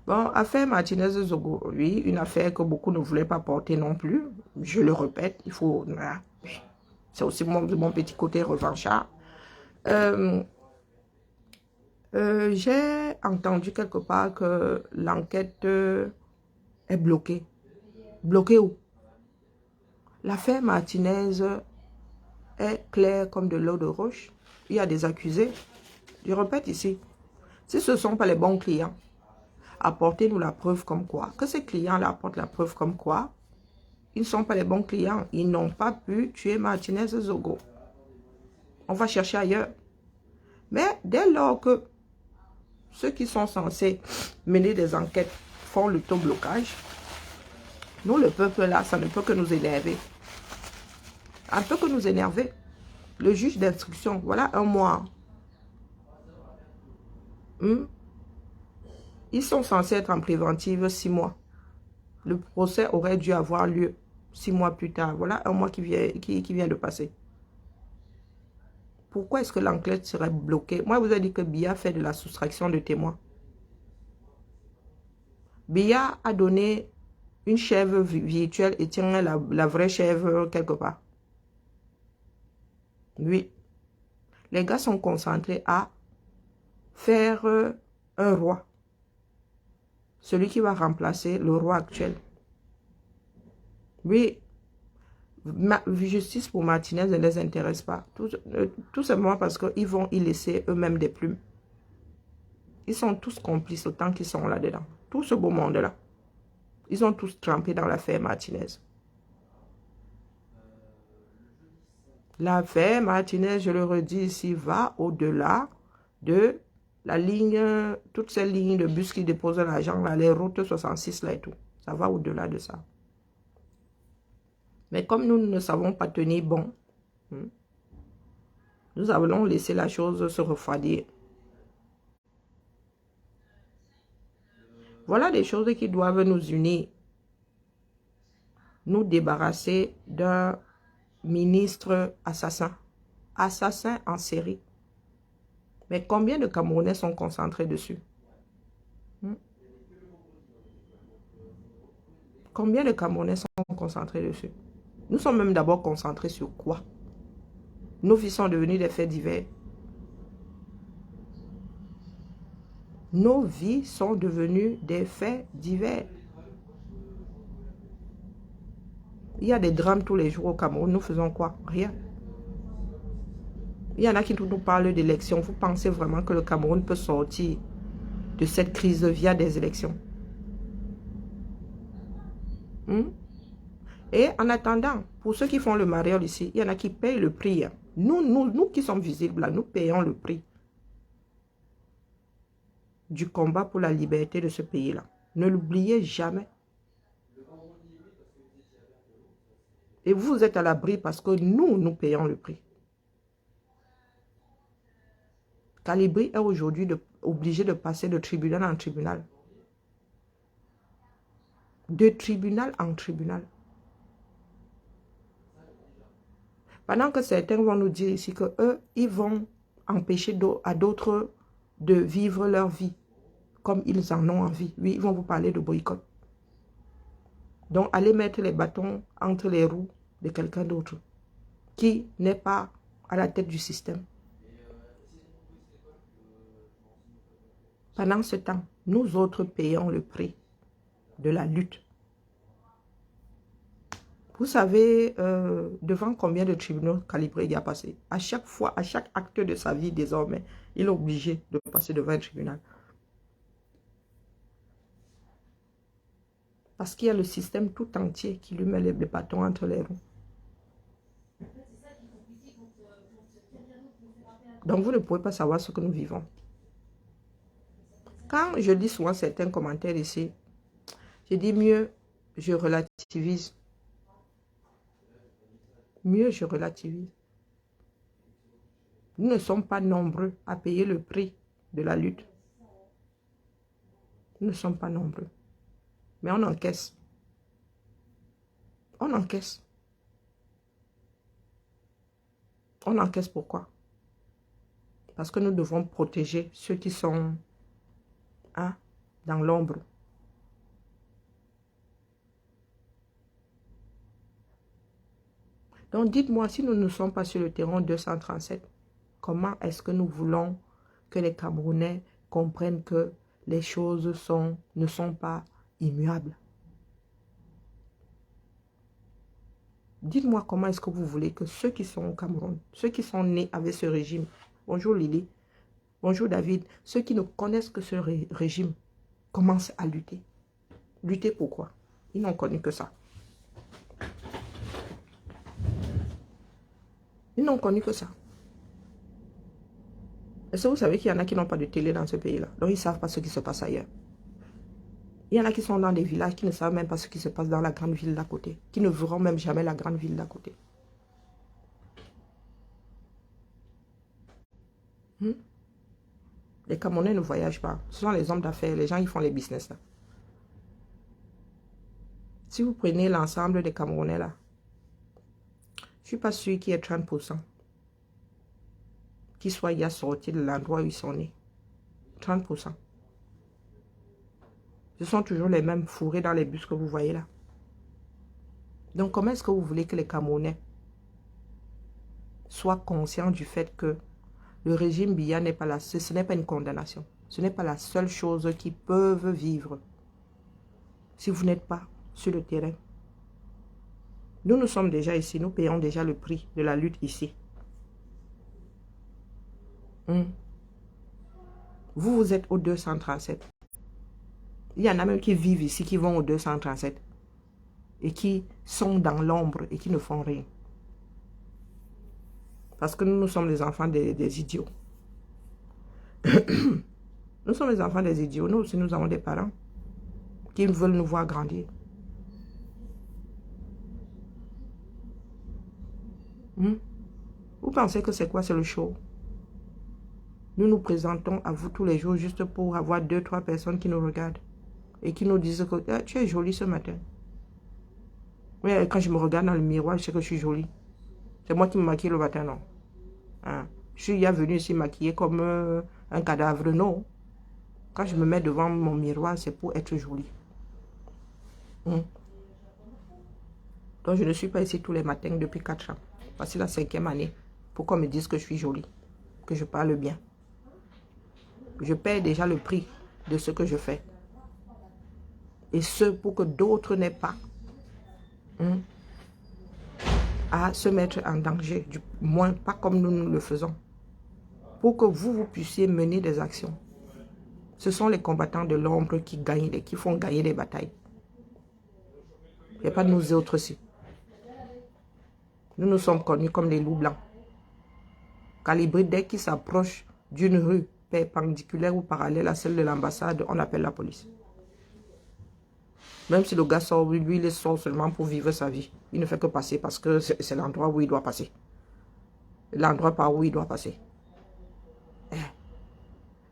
Bon, affaire Martinez-Zogo, oui, une affaire que beaucoup ne voulaient pas porter non plus. Je le répète, il faut... C'est aussi mon petit côté revanchard. J'ai entendu quelque part que l'enquête est bloquée. Bloquée où? L'affaire Martinez est claire comme de l'eau de roche. Il y a des accusés. Je répète ici, si ce ne sont pas les bons clients, apportez-nous la preuve comme quoi. Que ces clients-là apportent la preuve comme quoi. Ils ne sont pas les bons clients. Ils n'ont pas pu tuer Martinez-Zogo. On va chercher ailleurs. Mais dès lors que ceux qui sont censés mener des enquêtes font le taux blocage, nous, le peuple là, ça ne peut que nous énerver. Un peu que nous énerver. Le juge d'instruction, voilà un mois. Ils sont censés être en préventive 6 mois. Le procès aurait dû avoir lieu 6 mois plus tard. Voilà un mois qui vient de passer. Pourquoi est-ce que l'enquête serait bloquée? Moi, vous avez dit que Biya fait de la soustraction de témoins. Biya a donné une chèvre virtuelle et tient la vraie chèvre quelque part. Oui. Les gars sont concentrés à faire un roi. Celui qui va remplacer le roi actuel. Oui. Justice pour Martinez ne les intéresse pas. Tout simplement parce qu'ils vont y laisser eux-mêmes des plumes. Ils sont tous complices autant qu'ils sont là-dedans. Tout ce beau monde-là. Ils ont tous trempé dans l'affaire Martinez. L'affaire Martinez, je le redis ici, va au-delà de la ligne, toutes ces lignes de bus qui déposent l'argent, là, les routes 66 là et tout. Ça va au-delà de ça. Mais comme nous ne savons pas tenir bon, nous allons laisser la chose se refroidir. Voilà des choses qui doivent nous unir. Nous débarrasser d'un ministre assassin. Assassin en série. Mais combien de Camerounais sont concentrés dessus? Combien de Camerounais sont concentrés dessus? Nous sommes même d'abord concentrés sur quoi? Nos vies sont devenues des faits divers. Nos vies sont devenues des faits divers. Il y a des drames tous les jours au Cameroun. Nous faisons quoi? Rien. Il y en a qui nous parlent d'élections. Vous pensez vraiment que le Cameroun peut sortir de cette crise via des élections? Et en attendant, pour ceux qui font le mariole ici, il y en a qui payent le prix. Nous qui sommes visibles là, nous payons le prix du combat pour la liberté de ce pays-là. Ne l'oubliez jamais. Et vous êtes à l'abri parce que nous payons le prix. Calibri est aujourd'hui obligé de passer de tribunal en tribunal. De tribunal en tribunal. Pendant que certains vont nous dire ici que eux, ils vont empêcher à d'autres de vivre leur vie comme ils en ont envie. Oui, ils vont vous parler de boycott. Donc, allez mettre les bâtons entre les roues de quelqu'un d'autre qui n'est pas à la tête du système. Pendant ce temps, nous autres payons le prix de la lutte. Vous savez, devant combien de tribunaux Calibré il a passé? À chaque fois, à chaque acte de sa vie, désormais, il est obligé de passer devant un tribunal. Parce qu'il y a le système tout entier qui lui met les bâtons entre les roues. Donc, vous ne pouvez pas savoir ce que nous vivons. Quand je lis souvent certains commentaires ici, je dis mieux, je relativise. Mieux je relativise. Nous ne sommes pas nombreux à payer le prix de la lutte. Nous ne sommes pas nombreux. Mais on encaisse. On encaisse. On encaisse pourquoi? Parce que nous devons protéger ceux qui sont dans l'ombre. Donc dites-moi, si nous ne sommes pas sur le terrain 237, comment est-ce que nous voulons que les Camerounais comprennent que les choses ne sont pas immuables? Dites-moi comment est-ce que vous voulez que ceux qui sont au Cameroun, ceux qui sont nés avec ce régime, bonjour Lily, bonjour David, ceux qui ne connaissent que ce régime, commencent à lutter. Lutter pourquoi? Ils n'ont connu que ça. Ils n'ont connu que ça. Est-ce que vous savez qu'il y en a qui n'ont pas de télé dans ce pays-là? Donc ils ne savent pas ce qui se passe ailleurs. Il y en a qui sont dans des villages qui ne savent même pas ce qui se passe dans la grande ville d'à côté. Qui ne verront même jamais la grande ville d'à côté. Les Camerounais ne voyagent pas. Ce sont les hommes d'affaires, les gens qui font les business là. Si vous prenez l'ensemble des Camerounais là, je ne suis pas sûr qu'il y ait 30% qui soient ya sortis de l'endroit où ils sont nés. 30%. Ce sont toujours les mêmes fourrés dans les bus que vous voyez là. Donc comment est-ce que vous voulez que les Camerounais soient conscients du fait que le régime Biya n'est pas là, ce n'est pas une condamnation. Ce n'est pas la seule chose qu'ils peuvent vivre si vous n'êtes pas sur le terrain. Nous sommes déjà ici, nous payons déjà le prix de la lutte ici. Vous, vous êtes au 237. Il y en a même qui vivent ici, qui vont au 237 et qui sont dans l'ombre et qui ne font rien. Parce que nous sommes les enfants des idiots. Nous sommes les enfants des idiots. Nous aussi, nous avons des parents qui veulent nous voir grandir. Vous pensez que c'est quoi? C'est le show? Nous nous présentons à vous tous les jours juste pour avoir 2-3 personnes qui nous regardent et qui nous disent que ah, tu es jolie ce matin. Oui, quand je me regarde dans le miroir, je sais que je suis jolie. C'est moi qui me maquille le matin, non? Hein? Je suis venu ici maquillée comme un cadavre, non. Quand je me mets devant mon miroir, c'est pour être jolie. Donc, je ne suis pas ici tous les matins depuis 4 ans. Voici la 5e année pour qu'on me dise que je suis jolie, que je parle bien. Je paie déjà le prix de ce que je fais. Et ce, pour que d'autres n'aient pas à se mettre en danger, du moins pas comme nous le faisons. Pour que vous puissiez mener des actions. Ce sont les combattants de l'ombre qui gagnent, qui font gagner les batailles. Il n'y a pas de nous autres ici. Nous sommes connus comme les loups blancs. Calibrés, dès qu'ils s'approchent d'une rue perpendiculaire ou parallèle à celle de l'ambassade, on appelle la police. Même si le gars sort, lui, il sort seulement pour vivre sa vie. Il ne fait que passer parce que c'est l'endroit où il doit passer. L'endroit par où il doit passer.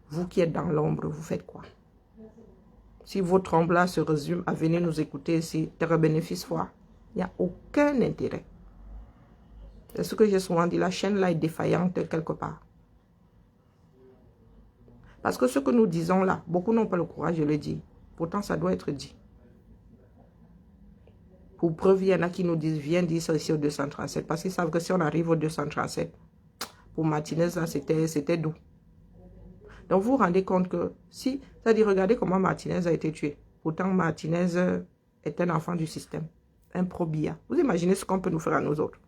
Vous qui êtes dans l'ombre, vous faites quoi? Si votre ombre là se résume à venir nous écouter ici, terre bénéfice foi, il n'y a aucun intérêt. C'est ce que j'ai souvent dit, la chaîne là est défaillante quelque part. Parce que ce que nous disons là, beaucoup n'ont pas le courage de le dire. Pourtant, ça doit être dit. Pour preuve, il y en a qui nous disent, viens dire ça ici au 237. Parce qu'ils savent que si on arrive au 237, pour Martinez, là, c'était doux. Donc, vous vous rendez compte que si, c'est-à-dire, regardez comment Martinez a été tué. Pourtant, Martinez est un enfant du système, un probia. Vous imaginez ce qu'on peut nous faire à nous autres?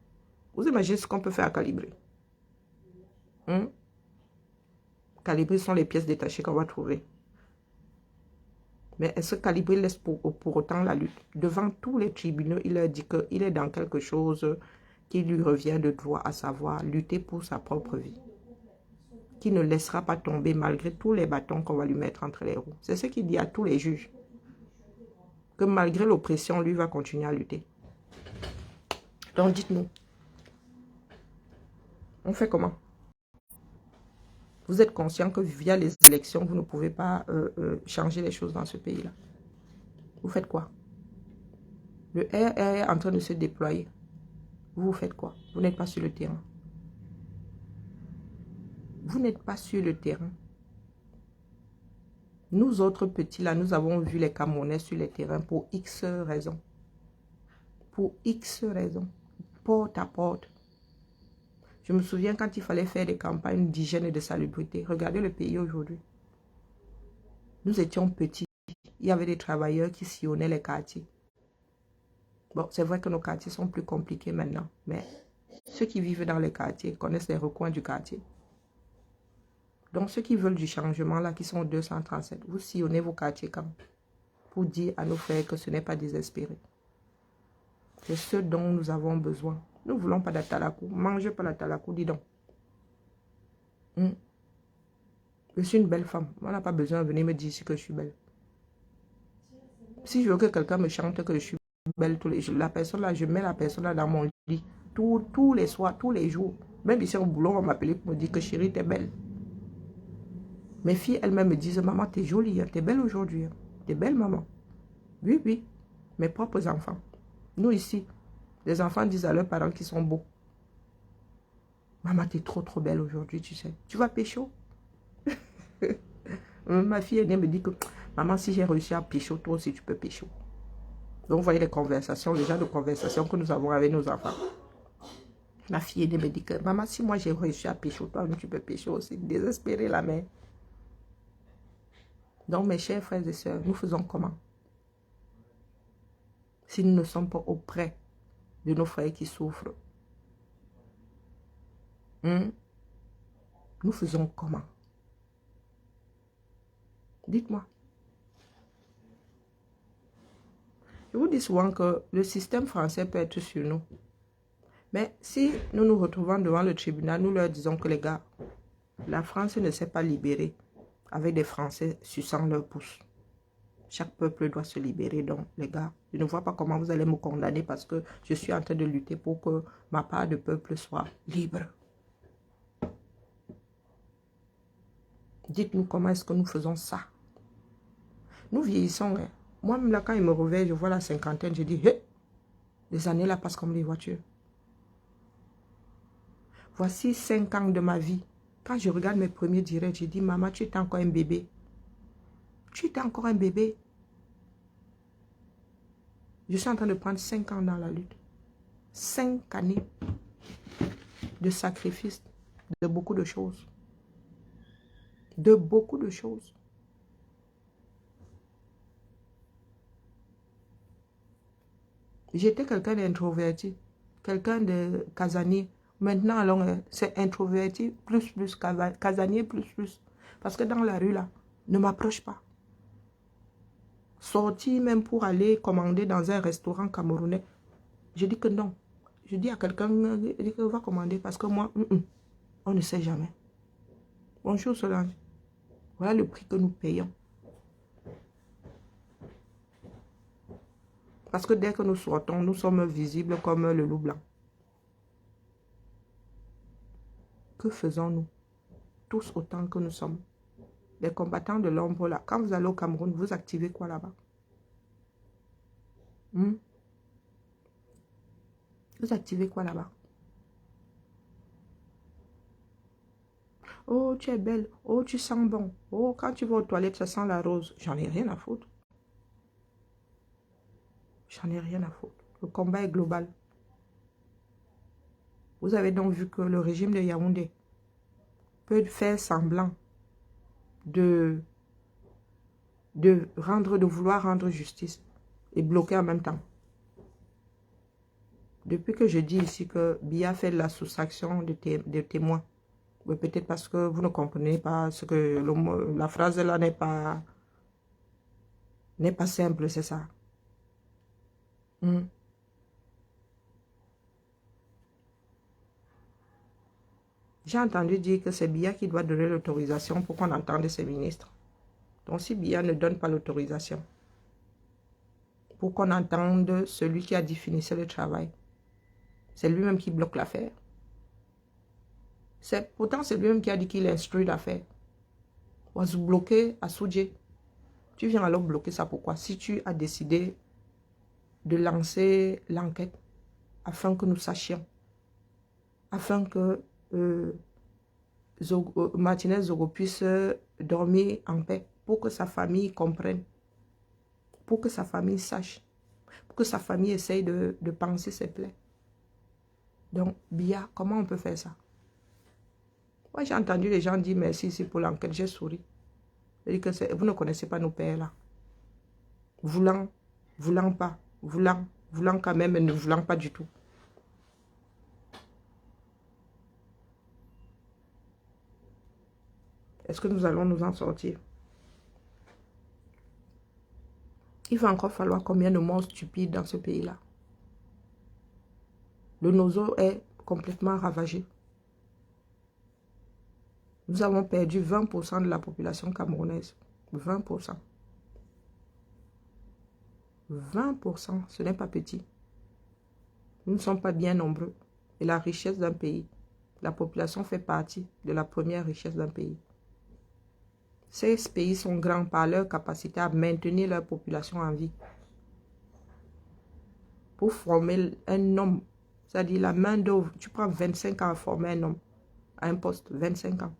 Vous imaginez ce qu'on peut faire à Calibré? Calibré sont les pièces détachées qu'on va trouver. Mais est-ce que Calibré laisse pour autant la lutte? Devant tous les tribunaux, il leur dit qu'il est dans quelque chose qui lui revient de droit, à savoir lutter pour sa propre vie. Qui ne laissera pas tomber malgré tous les bâtons qu'on va lui mettre entre les roues. C'est ce qu'il dit à tous les juges. Que malgré l'oppression, lui va continuer à lutter. Donc dites-nous, on fait comment? Vous êtes conscient que via les élections, vous ne pouvez pas changer les choses dans ce pays-là. Vous faites quoi? Le RR est en train de se déployer. Vous faites quoi? Vous n'êtes pas sur le terrain. Vous n'êtes pas sur le terrain. Nous autres petits là, nous avons vu les Camerounais sur les terrains pour X raisons. Pour X raisons. Porte à porte. Je me souviens quand il fallait faire des campagnes d'hygiène et de salubrité. Regardez le pays aujourd'hui. Nous étions petits. Il y avait des travailleurs qui sillonnaient les quartiers. Bon, c'est vrai que nos quartiers sont plus compliqués maintenant. Mais ceux qui vivent dans les quartiers connaissent les recoins du quartier. Donc, ceux qui veulent du changement, là, qui sont au 237, vous sillonnez vos quartiers quand? Pour dire à nos frères que ce n'est pas désespéré. C'est ce dont nous avons besoin. Nous ne voulons pas d'atalakou. Mangez pas l'atalakou, dis donc. Je suis une belle femme. On n'a pas besoin de venir me dire ici que je suis belle. Si je veux que quelqu'un me chante que je suis belle tous les jours, la personne là, je mets la personne là dans mon lit. Tous les soirs, tous les jours. Même ici au boulot, on va m'appeler pour me dire que chérie, t'es belle. Mes filles elles-mêmes me disent, maman, t'es jolie, hein, t'es belle aujourd'hui. Hein. T'es belle, maman. Oui, oui. Mes propres enfants. Nous ici, les enfants disent à leurs parents qu'ils sont beaux. Maman, t'es trop belle aujourd'hui, tu sais. Tu vas pécho? Ma fille aînée me dit que, maman, si j'ai réussi à pécho, toi aussi tu peux pécho. Donc, vous voyez les conversations, les genres de conversations que nous avons avec nos enfants. Ma fille aînée me dit que, maman, si moi j'ai réussi à pécho, toi tu peux pécho aussi. Désespérée la mère. Donc, mes chers frères et sœurs, nous faisons comment? Si nous ne sommes pas auprès de nos frères qui souffrent. Nous faisons comment? Dites-moi. Je vous dis souvent que le système français peut être sur nous. Mais si nous nous retrouvons devant le tribunal, nous leur disons que les gars, la France ne s'est pas libérée avec des Français suçant leurs pouces. Chaque peuple doit se libérer. Donc, les gars, je ne vois pas comment vous allez me condamner parce que je suis en train de lutter pour que ma part de peuple soit libre. Dites-nous comment est-ce que nous faisons ça. Nous vieillissons. Hein. Moi-même, là, quand il me réveille, je vois la cinquantaine, je dis, hey, les années là passent comme les voitures. Voici 5 ans de ma vie. Quand je regarde mes premiers directs, je dis, maman, tu étais encore un bébé. Tu étais encore un bébé. Je suis en train de prendre 5 ans dans la lutte. 5 années de sacrifice, de beaucoup de choses. De beaucoup de choses. J'étais quelqu'un d'introverti, quelqu'un de casanier. Maintenant, alors, c'est introverti, plus, casanier, plus. Parce que dans la rue, là, ne m'approche pas. Sortir même pour aller commander dans un restaurant camerounais, je dis que non. Je dis à quelqu'un, on va commander parce que moi, on ne sait jamais. Bonjour Solange. Voilà le prix que nous payons. Parce que dès que nous sortons, nous sommes visibles comme le loup blanc. Que faisons-nous? Tous autant que nous sommes. Les combattants de l'ombre là. Quand vous allez au Cameroun, vous activez quoi là-bas? Vous activez quoi là-bas? Oh, tu es belle. Oh, tu sens bon. Oh, quand tu vas aux toilettes, ça sent la rose. J'en ai rien à foutre. J'en ai rien à foutre. Le combat est global. Vous avez donc vu que le régime de Yaoundé peut faire semblant de vouloir rendre justice et bloquer en même temps. Depuis que je dis ici que Biya fait la soustraction de témoins, peut-être parce que vous ne comprenez pas ce que la phrase là n'est pas simple, c'est ça. J'ai entendu dire que c'est Biya qui doit donner l'autorisation pour qu'on entende ses ministres. Donc si Biya ne donne pas l'autorisation pour qu'on entende celui qui a dit finissez le travail, c'est lui-même qui bloque l'affaire. Pourtant c'est lui-même qui a dit qu'il instruit l'affaire. On va se bloquer à Soudjé. Tu viens alors bloquer ça pourquoi? Si tu as décidé de lancer l'enquête afin que nous sachions, afin que Martinez Zogo puisse dormir en paix, pour que sa famille comprenne, pour que sa famille sache, pour que sa famille essaye de penser ses plaies. Donc, Biya, comment on peut faire ça? Moi, j'ai entendu les gens dire merci ici pour l'enquête, j'ai souri. Je dis que vous ne connaissez pas nos pères là. Voulant pas, voulant quand même, mais ne voulant pas du tout. Est-ce que nous allons nous en sortir? Il va encore falloir combien de morts stupides dans ce pays-là? Le Nozo est complètement ravagé. Nous avons perdu 20% de la population camerounaise. 20%. 20%, ce n'est pas petit. Nous ne sommes pas bien nombreux. Et la richesse d'un pays, la population fait partie de la première richesse d'un pays. Ces pays sont grands par leur capacité à maintenir leur population en vie. Pour former un homme, c'est-à-dire la main d'œuvre, tu prends 25 ans à former un homme à un poste, 25 ans.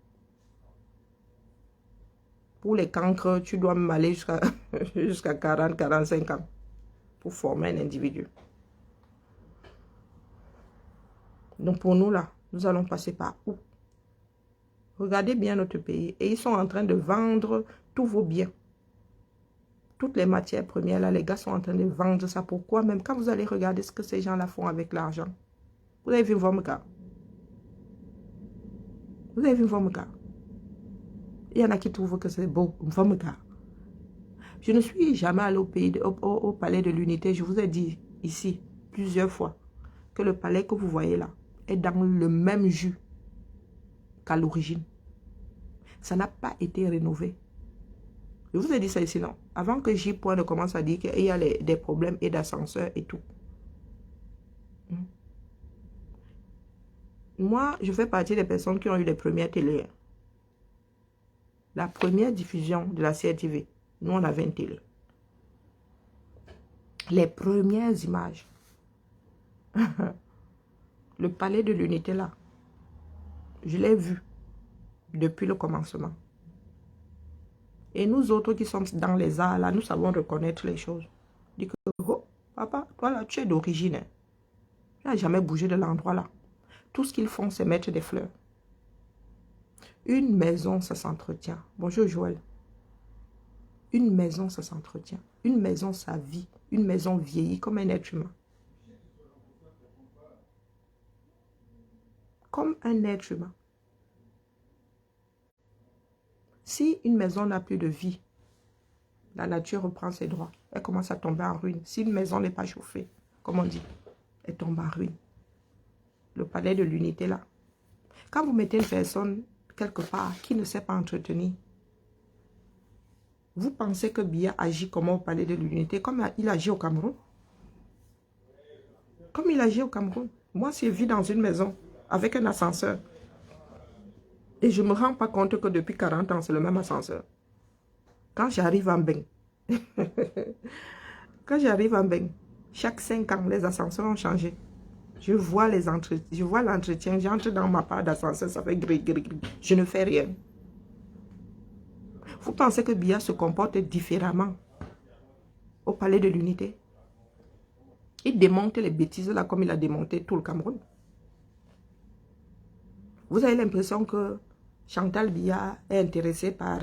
Pour les cancres, tu dois aller jusqu'à 40, 45 ans pour former un individu. Donc pour nous là, nous allons passer par où? Regardez bien notre pays. Et ils sont en train de vendre tous vos biens. Toutes les matières premières, là, les gars sont en train de vendre ça. Pourquoi? Même quand vous allez regarder ce que ces gens-là font avec l'argent. Vous avez vu Vomka? Vous avez vu Vomka? Il y en a qui trouvent que c'est beau, Vomka. Je ne suis jamais allé au palais de l'unité. Je vous ai dit ici plusieurs fois que le palais que vous voyez là est dans le même jus qu'à l'origine. Ça n'a pas été rénové. Je vous ai dit ça ici, non? Avant que J. ne commence à dire qu'il y a des problèmes et d'ascenseur et tout. Moi, je fais partie des personnes qui ont eu les premières télé. La première diffusion de la CRTV, nous, on avait une télé. Les premières images. Le palais de l'unité, là, je l'ai vu depuis le commencement. Et nous autres qui sommes dans les arts, là, nous savons reconnaître les choses. Dis que, oh, papa, toi, là, tu es d'origine. Hein. Tu n'as jamais bougé de l'endroit, là. Tout ce qu'ils font, c'est mettre des fleurs. Une maison, ça s'entretient. Bonjour, Joël. Une maison, ça s'entretient. Une maison, ça vit. Une maison vieillit comme un être humain. Comme un être humain. Si une maison n'a plus de vie, la nature reprend ses droits. Elle commence à tomber en ruine. Si une maison n'est pas chauffée, comme on dit, elle tombe en ruine. Le palais de l'unité là. Quand vous mettez une personne quelque part qui ne sait pas entretenir, vous pensez que Biya agit comment au palais de l'unité, comme il agit au Cameroun? Comme il agit au Cameroun. Moi, si je vis dans une maison avec un ascenseur, et je ne me rends pas compte que depuis 40 ans, c'est le même ascenseur. Quand j'arrive en Beng, chaque 5 ans, les ascenseurs ont changé. Je vois l'entretien, j'entre dans ma part d'ascenseur, ça fait gris, gris, gris. Je ne fais rien. Vous pensez que Biya se comporte différemment au palais de l'unité? Il démonte les bêtises là comme il a démonté tout le Cameroun. Vous avez l'impression que Chantal Biya est intéressée par...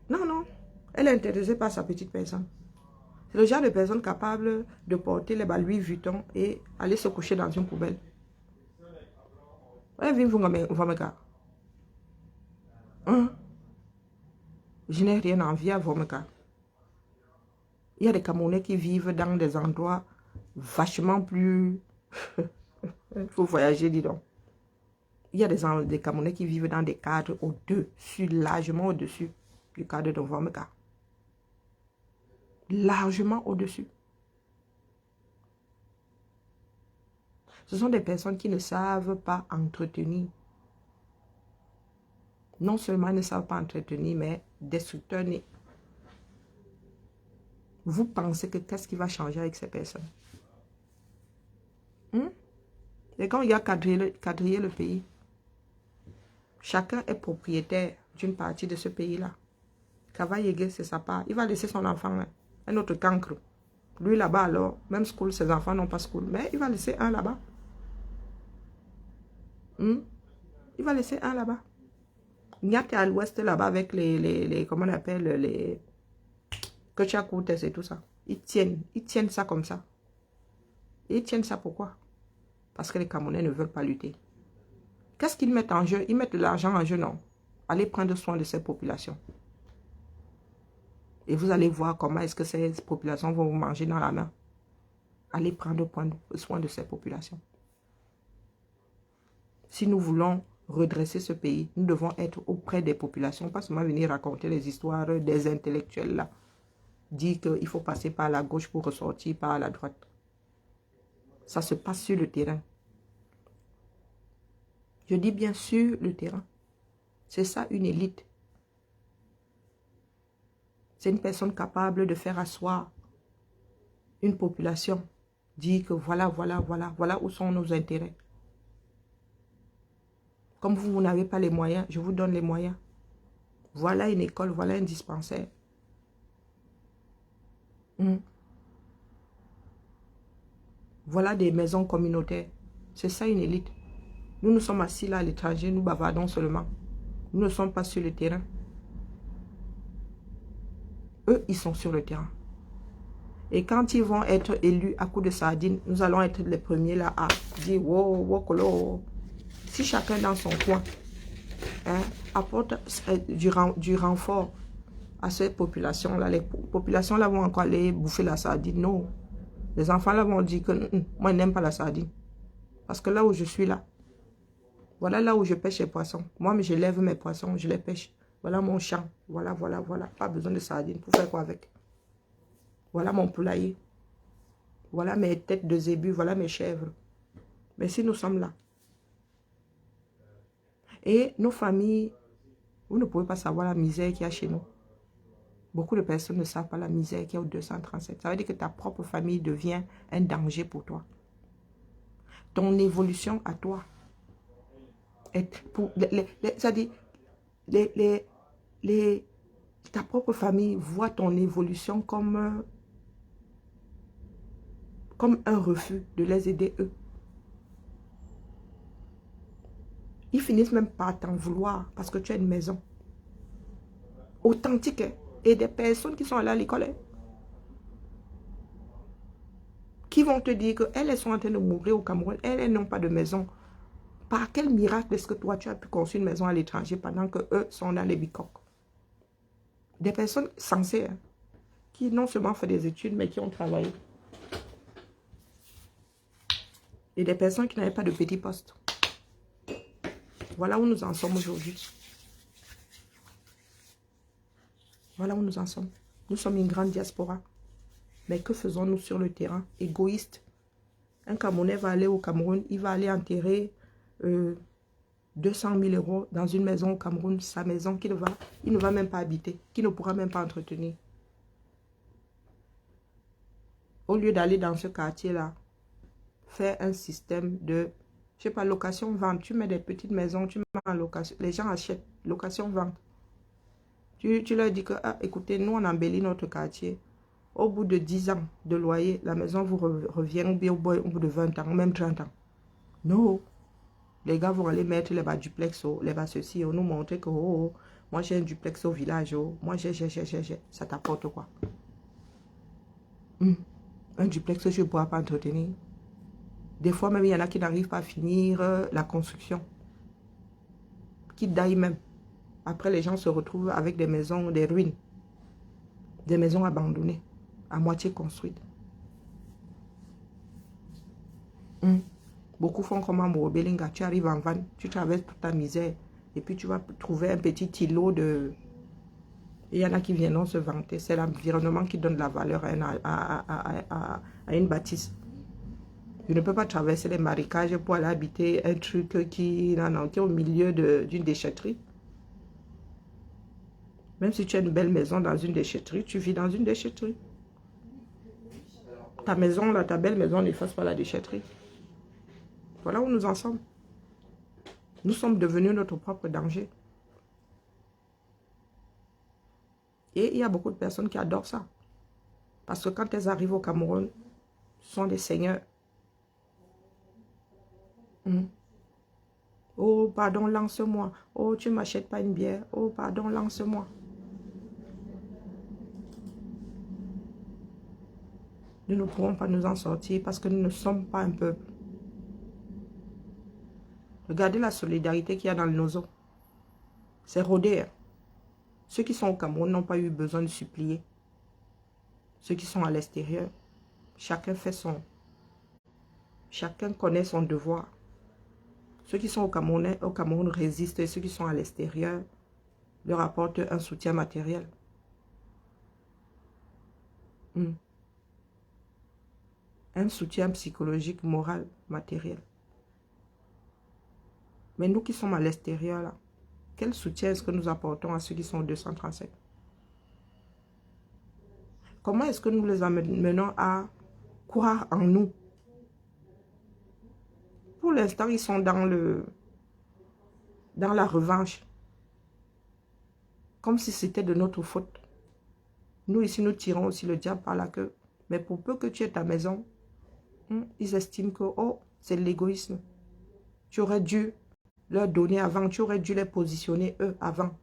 Non, non. Elle est intéressée par sa petite personne. C'est le genre de personne capable de porter les Louis Vuitton et aller se coucher dans une poubelle. Je n'ai rien envie à Vomeka. Il y a des Camerounais qui vivent dans des endroits vachement plus... Il faut voyager, dis donc. Il y a des Camerounais qui vivent dans des cadres au-dessus, largement au-dessus du cadre de Vomeka. Largement au-dessus. Ce sont des personnes qui ne savent pas entretenir. Non seulement ils ne savent pas entretenir, mais destructeurs nés. Vous pensez que qu'est-ce qui va changer avec ces personnes? Et quand il y a quadrillé le pays, chacun est propriétaire d'une partie de ce pays-là. Kavayege, c'est sa part. Il va laisser son enfant, hein, un autre cancre. Lui là-bas alors, même school, ses enfants n'ont pas school, mais il va laisser un là-bas. Il va laisser un là-bas. Niat est à l'ouest là-bas avec les comment on appelle, les Kochakoutes et tout ça. Ils tiennent ça comme ça. Et ils tiennent ça pourquoi? Parce que les Camerounais ne veulent pas lutter. Qu'est-ce qu'ils mettent en jeu? Ils mettent de l'argent en jeu, non? Allez prendre soin de ces populations. Et vous allez voir comment est-ce que ces populations vont vous manger dans la main. Allez prendre soin de ces populations. Si nous voulons redresser ce pays, nous devons être auprès des populations, pas seulement venir raconter les histoires des intellectuels là. Dire qu'il faut passer par la gauche pour ressortir par la droite. Ça se passe sur le terrain. Je dis bien sur le terrain. C'est ça une élite. C'est une personne capable de faire asseoir une population. Dire que voilà où sont nos intérêts. Comme vous n'avez pas les moyens, je vous donne les moyens. Voilà une école, voilà un dispensaire. Voilà des maisons communautaires. C'est ça une élite. Nous sommes assis là à l'étranger, nous bavardons seulement. Nous ne sommes pas sur le terrain. Eux, ils sont sur le terrain. Et quand ils vont être élus à coup de sardines, nous allons être les premiers là à dire, wow, wow, colo. Si chacun dans son coin hein, apporte du renfort à cette population-là, les populations-là vont encore aller bouffer la sardine. Non. Les enfants-là vont dire que moi, je n'aime pas la sardine. Parce que là où je suis là, voilà là où je pêche les poissons. Moi, je lève mes poissons, je les pêche. Voilà mon champ. Voilà. Pas besoin de sardines. Pour faire quoi avec? Voilà mon poulailler. Voilà mes têtes de zébu. Voilà mes chèvres. Mais si nous sommes là. Et nos familles, vous ne pouvez pas savoir la misère qu'il y a chez nous. Beaucoup de personnes ne savent pas la misère qu'il y a au 237. Ça veut dire que ta propre famille devient un danger pour toi. Ton évolution à toi. C'est-à-dire, ta propre famille voit ton évolution comme un refus de les aider eux. Ils finissent même par t'en vouloir parce que tu as une maison authentique hein, et des personnes qui sont allées à l'école hein, qui vont te dire qu'elles sont en train de mourir au Cameroun, elles n'ont pas de maison. Par quel miracle est-ce que toi tu as pu construire une maison à l'étranger pendant que eux sont dans les bicoques? Des personnes sensées hein, qui non seulement fait des études mais qui ont travaillé. Et des personnes qui n'avaient pas de petits postes. Voilà où nous en sommes aujourd'hui. Voilà où nous en sommes. Nous sommes une grande diaspora. Mais que faisons-nous sur le terrain? Égoïste. Un Camerounais va aller au Cameroun, il va aller enterrer 200 000 € dans une maison au Cameroun, sa maison il ne va même pas habiter, qu'il ne pourra même pas entretenir. Au lieu d'aller dans ce quartier-là, faire un système de, je sais pas, location-vente. Tu mets des petites maisons, tu mets en location. Les gens achètent, location-vente. Tu leur dis que, ah, écoutez, nous, on embellit notre quartier. Au bout de 10 ans de loyer, la maison vous revient ou bien au bout de 20 ans, même 30 ans. Non. Les gars vont aller mettre les bas duplex, les bas ceci, nous montrer que, moi j'ai un duplex au village, moi j'ai. Ça t'apporte quoi? Un duplex, je ne pourrais pas entretenir. Des fois même, il y en a qui n'arrivent pas à finir la construction. Qui daillent même. Après, les gens se retrouvent avec des maisons, des ruines. Des maisons abandonnées, à moitié construites. Beaucoup font comme Ambo Belinga. Tu arrives en van, tu traverses toute ta misère. Et puis tu vas trouver un petit îlot de... Il y en a qui viendront se vanter. C'est l'environnement qui donne la valeur à une bâtisse. Je ne peux pas traverser les marécages pour aller habiter un truc qui est au milieu d'une déchetterie. Même si tu as une belle maison dans une déchetterie, tu vis dans une déchetterie. Ta maison, là, ta belle maison n'efface pas la déchetterie. Voilà où nous en sommes. Nous sommes devenus notre propre danger. Et il y a beaucoup de personnes qui adorent ça. Parce que quand elles arrivent au Cameroun, ce sont des seigneurs. Oh, pardon, lance-moi. Oh, tu ne m'achètes pas une bière. Oh, pardon, lance-moi. Nous ne pourrons pas nous en sortir parce que nous ne sommes pas un peuple. Regardez la solidarité qu'il y a dans le Nozo. C'est rodé. Ceux qui sont au Cameroun n'ont pas eu besoin de supplier. Ceux qui sont à l'extérieur, chacun fait son... Chacun connaît son devoir. Ceux qui sont au Cameroun résistent et ceux qui sont à l'extérieur leur apportent un soutien matériel. Un soutien psychologique, moral, matériel. Mais nous qui sommes à l'extérieur, là, quel soutien est-ce que nous apportons à ceux qui sont au 237? Comment est-ce que nous les amenons à croire en nous? Pour l'instant, ils sont dans la revanche. Comme si c'était de notre faute. Nous, ici, nous tirons aussi le diable par la queue. Mais pour peu que tu aies ta maison, ils estiment que, oh, c'est l'égoïsme. Tu aurais dû leur donner avant. Tu aurais dû les positionner, eux, avant.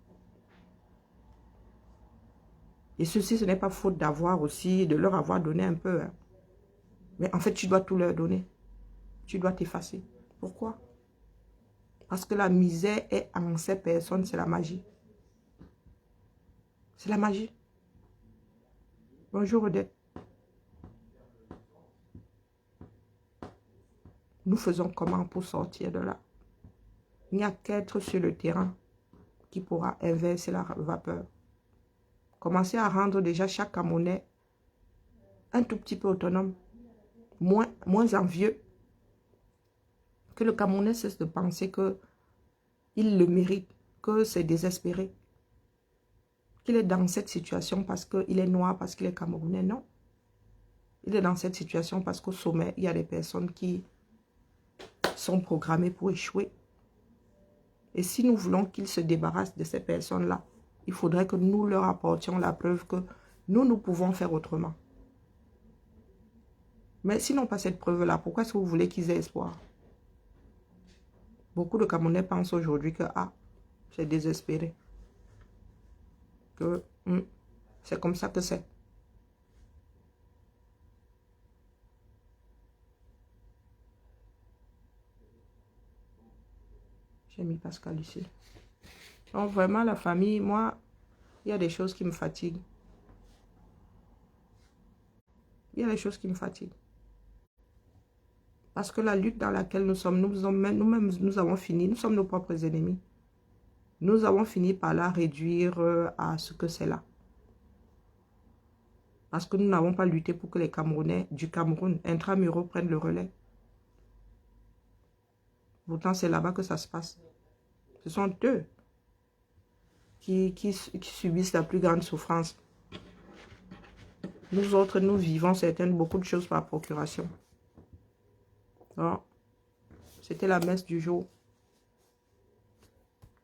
Et ceci, ce n'est pas faute d'avoir aussi, de leur avoir donné un peu. Hein. Mais en fait, tu dois tout leur donner. Tu dois t'effacer. Pourquoi? Parce que la misère est en ces personnes, c'est la magie. C'est la magie. Bonjour Odette. Nous faisons comment pour sortir de là? Il n'y a qu'être sur le terrain qui pourra inverser la vapeur. Commencez à rendre déjà chaque Camerounais un tout petit peu autonome, moins envieux. Que le Camerounais cesse de penser qu'il le mérite, que c'est désespéré. Qu'il est dans cette situation parce qu'il est noir, parce qu'il est Camerounais. Non. Il est dans cette situation parce qu'au sommet, il y a des personnes qui sont programmées pour échouer. Et si nous voulons qu'ils se débarrassent de ces personnes-là, il faudrait que nous leur apportions la preuve que nous pouvons faire autrement. Mais s'ils n'ont pas cette preuve-là, pourquoi est-ce que vous voulez qu'ils aient espoir? Beaucoup de Camerounais pensent aujourd'hui que c'est désespéré. Que c'est comme ça que c'est. J'ai mis Pascal ici. Donc vraiment la famille, moi, il y a des choses qui me fatiguent. Il y a des choses qui me fatiguent. Parce que la lutte dans laquelle nous sommes, nous-mêmes, nous avons fini, nous sommes nos propres ennemis. Nous avons fini par la réduire à ce que c'est là. Parce que nous n'avons pas lutté pour que les Camerounais du Cameroun, intramuraux, prennent le relais. Pourtant, c'est là-bas que ça se passe. Ce sont eux qui subissent la plus grande souffrance. Nous autres, nous vivons beaucoup de choses par procuration. C'était la messe du jour.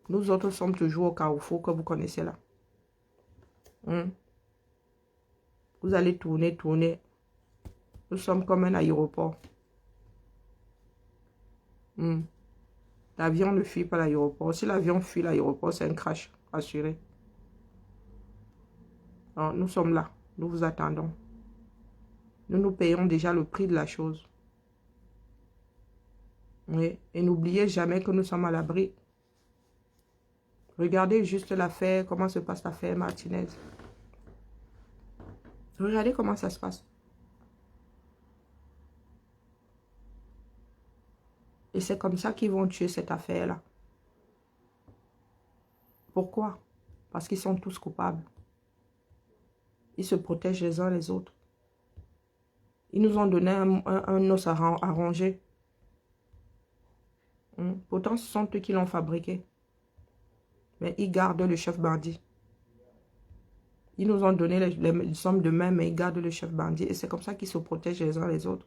Nous autres sommes toujours au carrefour que vous connaissez là. Vous allez tourner. Nous sommes comme un aéroport. L'avion ne fuit pas l'aéroport. Si l'avion fuit l'aéroport, c'est un crash assuré. Alors, nous sommes là. Nous vous attendons. Nous payons déjà le prix de la chose. Oui. Et n'oubliez jamais que nous sommes à l'abri. Regardez juste l'affaire, comment se passe l'affaire Martinez. Regardez comment ça se passe. Et c'est comme ça qu'ils vont tuer cette affaire-là. Pourquoi? Parce qu'ils sont tous coupables. Ils se protègent les uns les autres. Ils nous ont donné un os à ronger. Pourtant, ce sont eux qui l'ont fabriqué. Mais ils gardent le chef bandit. Ils nous ont donné les sommes de main, mais ils gardent le chef bandit. Et c'est comme ça qu'ils se protègent les uns les autres.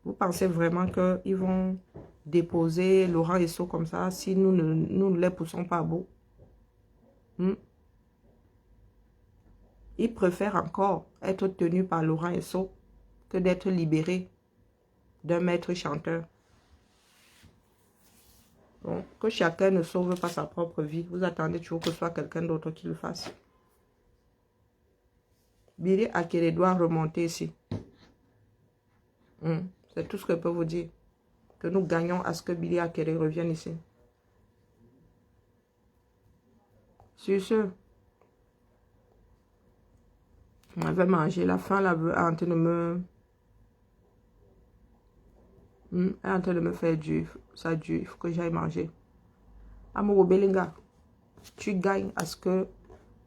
Vous pensez vraiment qu'ils vont déposer Laurent Esso comme ça si nous ne les poussons pas à bout? Ils préfèrent encore être tenus par Laurent Esso que d'être libérés d'un maître chanteur. Donc, que chacun ne sauve pas sa propre vie. Vous attendez toujours que ce soit quelqu'un d'autre qui le fasse. Billy Akere doit remonter ici. C'est tout ce que je peux vous dire. Que nous gagnons à ce que Billy Akere revienne ici. Sur ce, on va manger. La faim là, est en train de me... est en train de me faire dur. Ça dure. Il faut que j'aille manger. Amour Belinga, tu gagnes à ce que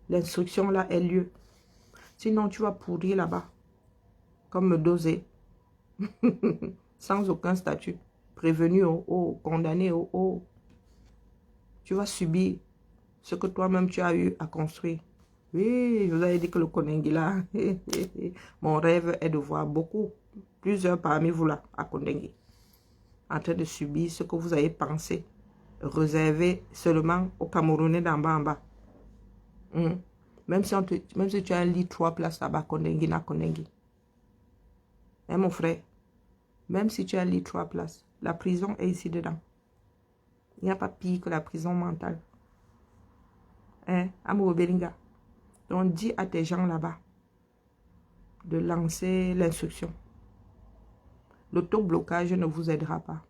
l'instruction là ait lieu. Sinon, tu vas pourrir là-bas. Comme me doser. Sans aucun statut. Prévenu, condamné, tu vas subir ce que toi-même tu as eu à construire. Oui, je vous avais dit que le Kondengi là, mon rêve est de voir plusieurs parmi vous là, à Kondengi, en train de subir ce que vous avez pensé, réservé seulement aux Camerounais d'en bas en bas. Même si tu as un lit 3 places là-bas, Kondengi na Kondengi. Hein, mon frère? Même si tu as un lit 3 places, la prison est ici dedans. Il n'y a pas pire que la prison mentale. Hein, Amour Belinga. Donc, dis à tes gens là-bas de lancer l'instruction. L'autoblocage ne vous aidera pas.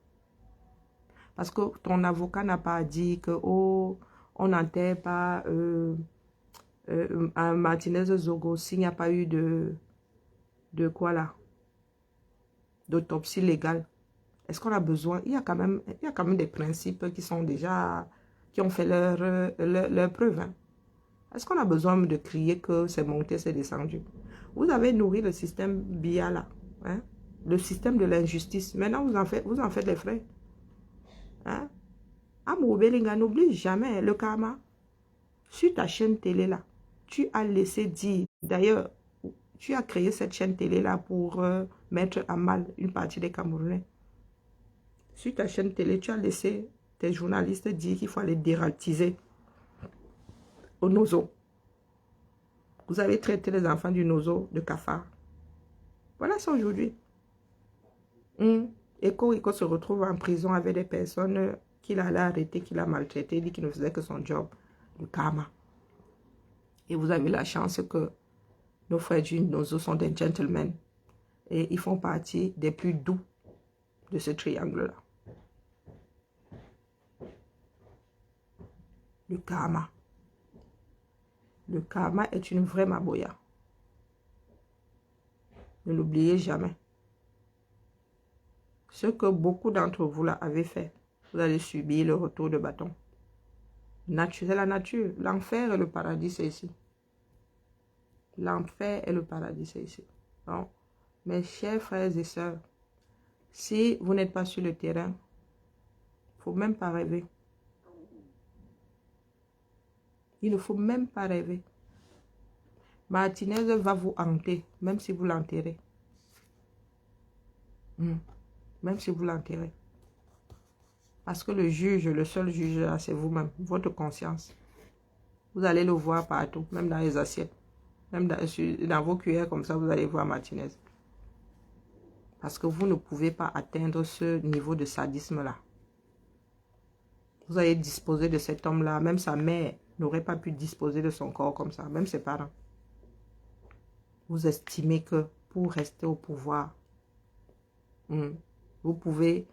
Parce que ton avocat n'a pas dit que, oh, on n'enterre pas un Martinez Zogo s'il n'y a pas eu de d'autopsie légale. Est-ce qu'on a besoin? Il y a quand même des principes qui sont déjà, qui ont fait leur preuve. Hein. Est-ce qu'on a besoin de crier que c'est monté, c'est descendu? Vous avez nourri le système BIA là. Hein? Le système de l'injustice. Maintenant, vous en faites les frais. Hein? Amour Belinga, n'oublie jamais le karma. Sur ta chaîne télé là, tu as laissé dire. D'ailleurs, tu as créé cette chaîne télé là pour mettre à mal une partie des Camerounais. Sur ta chaîne télé, tu as laissé tes journalistes dire qu'il faut aller dératiser au nozo. Vous avez traité les enfants du nozo de cafard. Voilà ça aujourd'hui. Et Rico se retrouve en prison avec des personnes qu'il allait arrêter, qu'il a maltraité, dit qu'il ne faisait que son job, le karma. Et vous avez la chance que nos frères du nozo sont des gentlemen. Et ils font partie des plus doux de ce triangle-là. Le karma. Le karma est une vraie maboya. Ne l'oubliez jamais. Ce que beaucoup d'entre vous là avez fait, vous allez subir le retour de bâton. C'est la nature. L'enfer et le paradis, c'est ici. L'enfer et le paradis, c'est ici. Donc, mes chers frères et sœurs, si vous n'êtes pas sur le terrain, il ne faut même pas rêver. Il ne faut même pas rêver. Martinez va vous hanter, même si vous l'enterrez. Même si vous l'enterrez. Parce que le juge, le seul juge là, c'est vous-même, votre conscience. Vous allez le voir partout, même dans les assiettes. Même dans vos cuillères comme ça, vous allez voir Martinez. Parce que vous ne pouvez pas atteindre ce niveau de sadisme-là. Vous allez disposer de cet homme-là. Même sa mère n'aurait pas pu disposer de son corps comme ça. Même ses parents. Vous estimez que pour rester au pouvoir, vous pouvez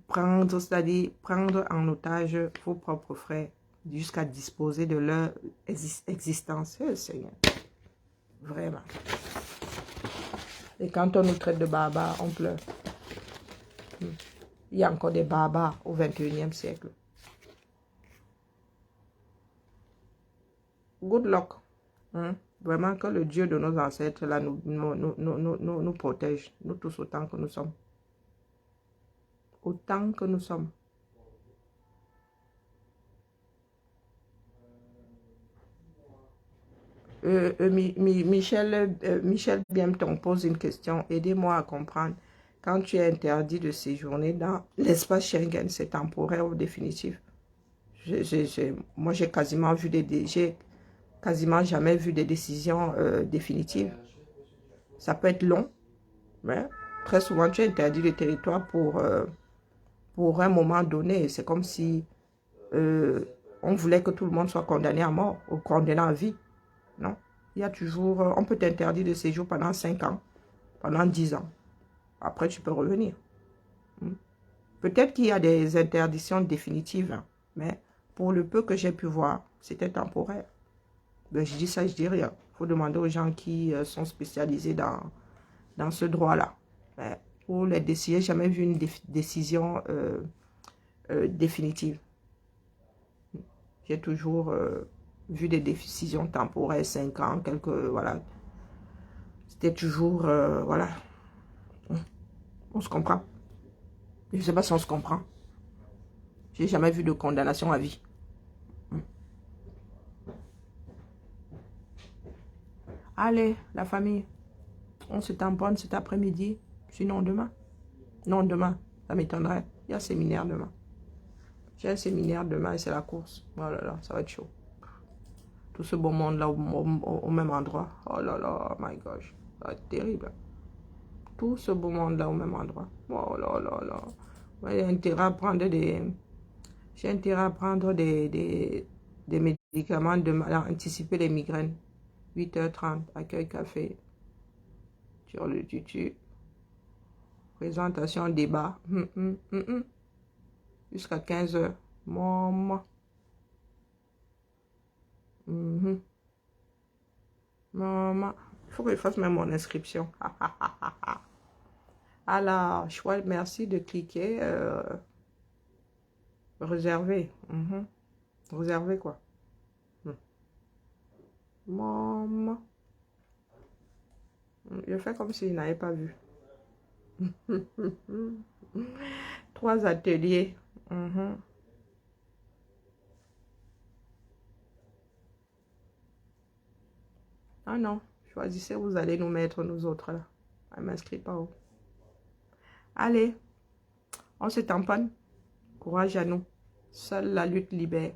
prendre, c'est-à-dire prendre en otage vos propres frères jusqu'à disposer de leur existence. Seigneur. Vraiment. Et quand on nous traite de barbares, on pleure. Il y a encore des barbares au 21e siècle. Good luck. Vraiment que le Dieu de nos ancêtres là, nous protège. Nous tous autant que nous sommes. Autant que nous sommes. Michel Biemton pose une question. Aidez-moi à comprendre. Quand tu es interdit de séjourner dans l'espace Schengen, c'est temporaire ou définitif? Moi, j'ai quasiment jamais vu des décisions définitives. Ça peut être long, mais très souvent, tu es interdit de territoire pour un moment donné. C'est comme si on voulait que tout le monde soit condamné à mort ou condamné à vie. Non, il y a toujours, on peut t'interdire de séjour pendant 5 ans, pendant 10 ans. Après, tu peux revenir. Peut-être qu'il y a des interdictions définitives, hein, mais pour le peu que j'ai pu voir, c'était temporaire. Ben, je dis ça, je dis rien. Il faut demander aux gens qui sont spécialisés dans ce droit-là. Ben, pour les décider, j'ai jamais vu une décision définitive. J'ai toujours vu des décisions temporaires, 5 ans, quelques, voilà. C'était toujours, voilà. On se comprend. Je ne sais pas si on se comprend. J'ai jamais vu de condamnation à vie. Allez, la famille, on se tamponne cet après-midi. Sinon demain. Non, demain, ça m'étonnerait. Il y a un séminaire demain. J'ai un séminaire demain et c'est la course. Oh là là, ça va être chaud. Tout ce beau monde là au même endroit. Oh là là, my gosh. Ça va être terrible. Tout ce beau monde là au même endroit. Oh là là là. J'ai intérêt à prendre des médicaments de anticiper les migraines. 8h30, accueil café. Sur le tutu. Présentation, débat. Jusqu'à 15h. Maman. Maman. Il faut que je fasse même mon inscription. Alors, choix, merci de cliquer. Réserver. Réserver quoi? Maman. Je fais comme s'il n'avait pas vu. 3 ateliers. Ah non, choisissez, vous allez nous mettre nous autres là. Je ne m'inscris pas. Oh. Allez, on se tamponne. Courage à nous. Seule la lutte libère.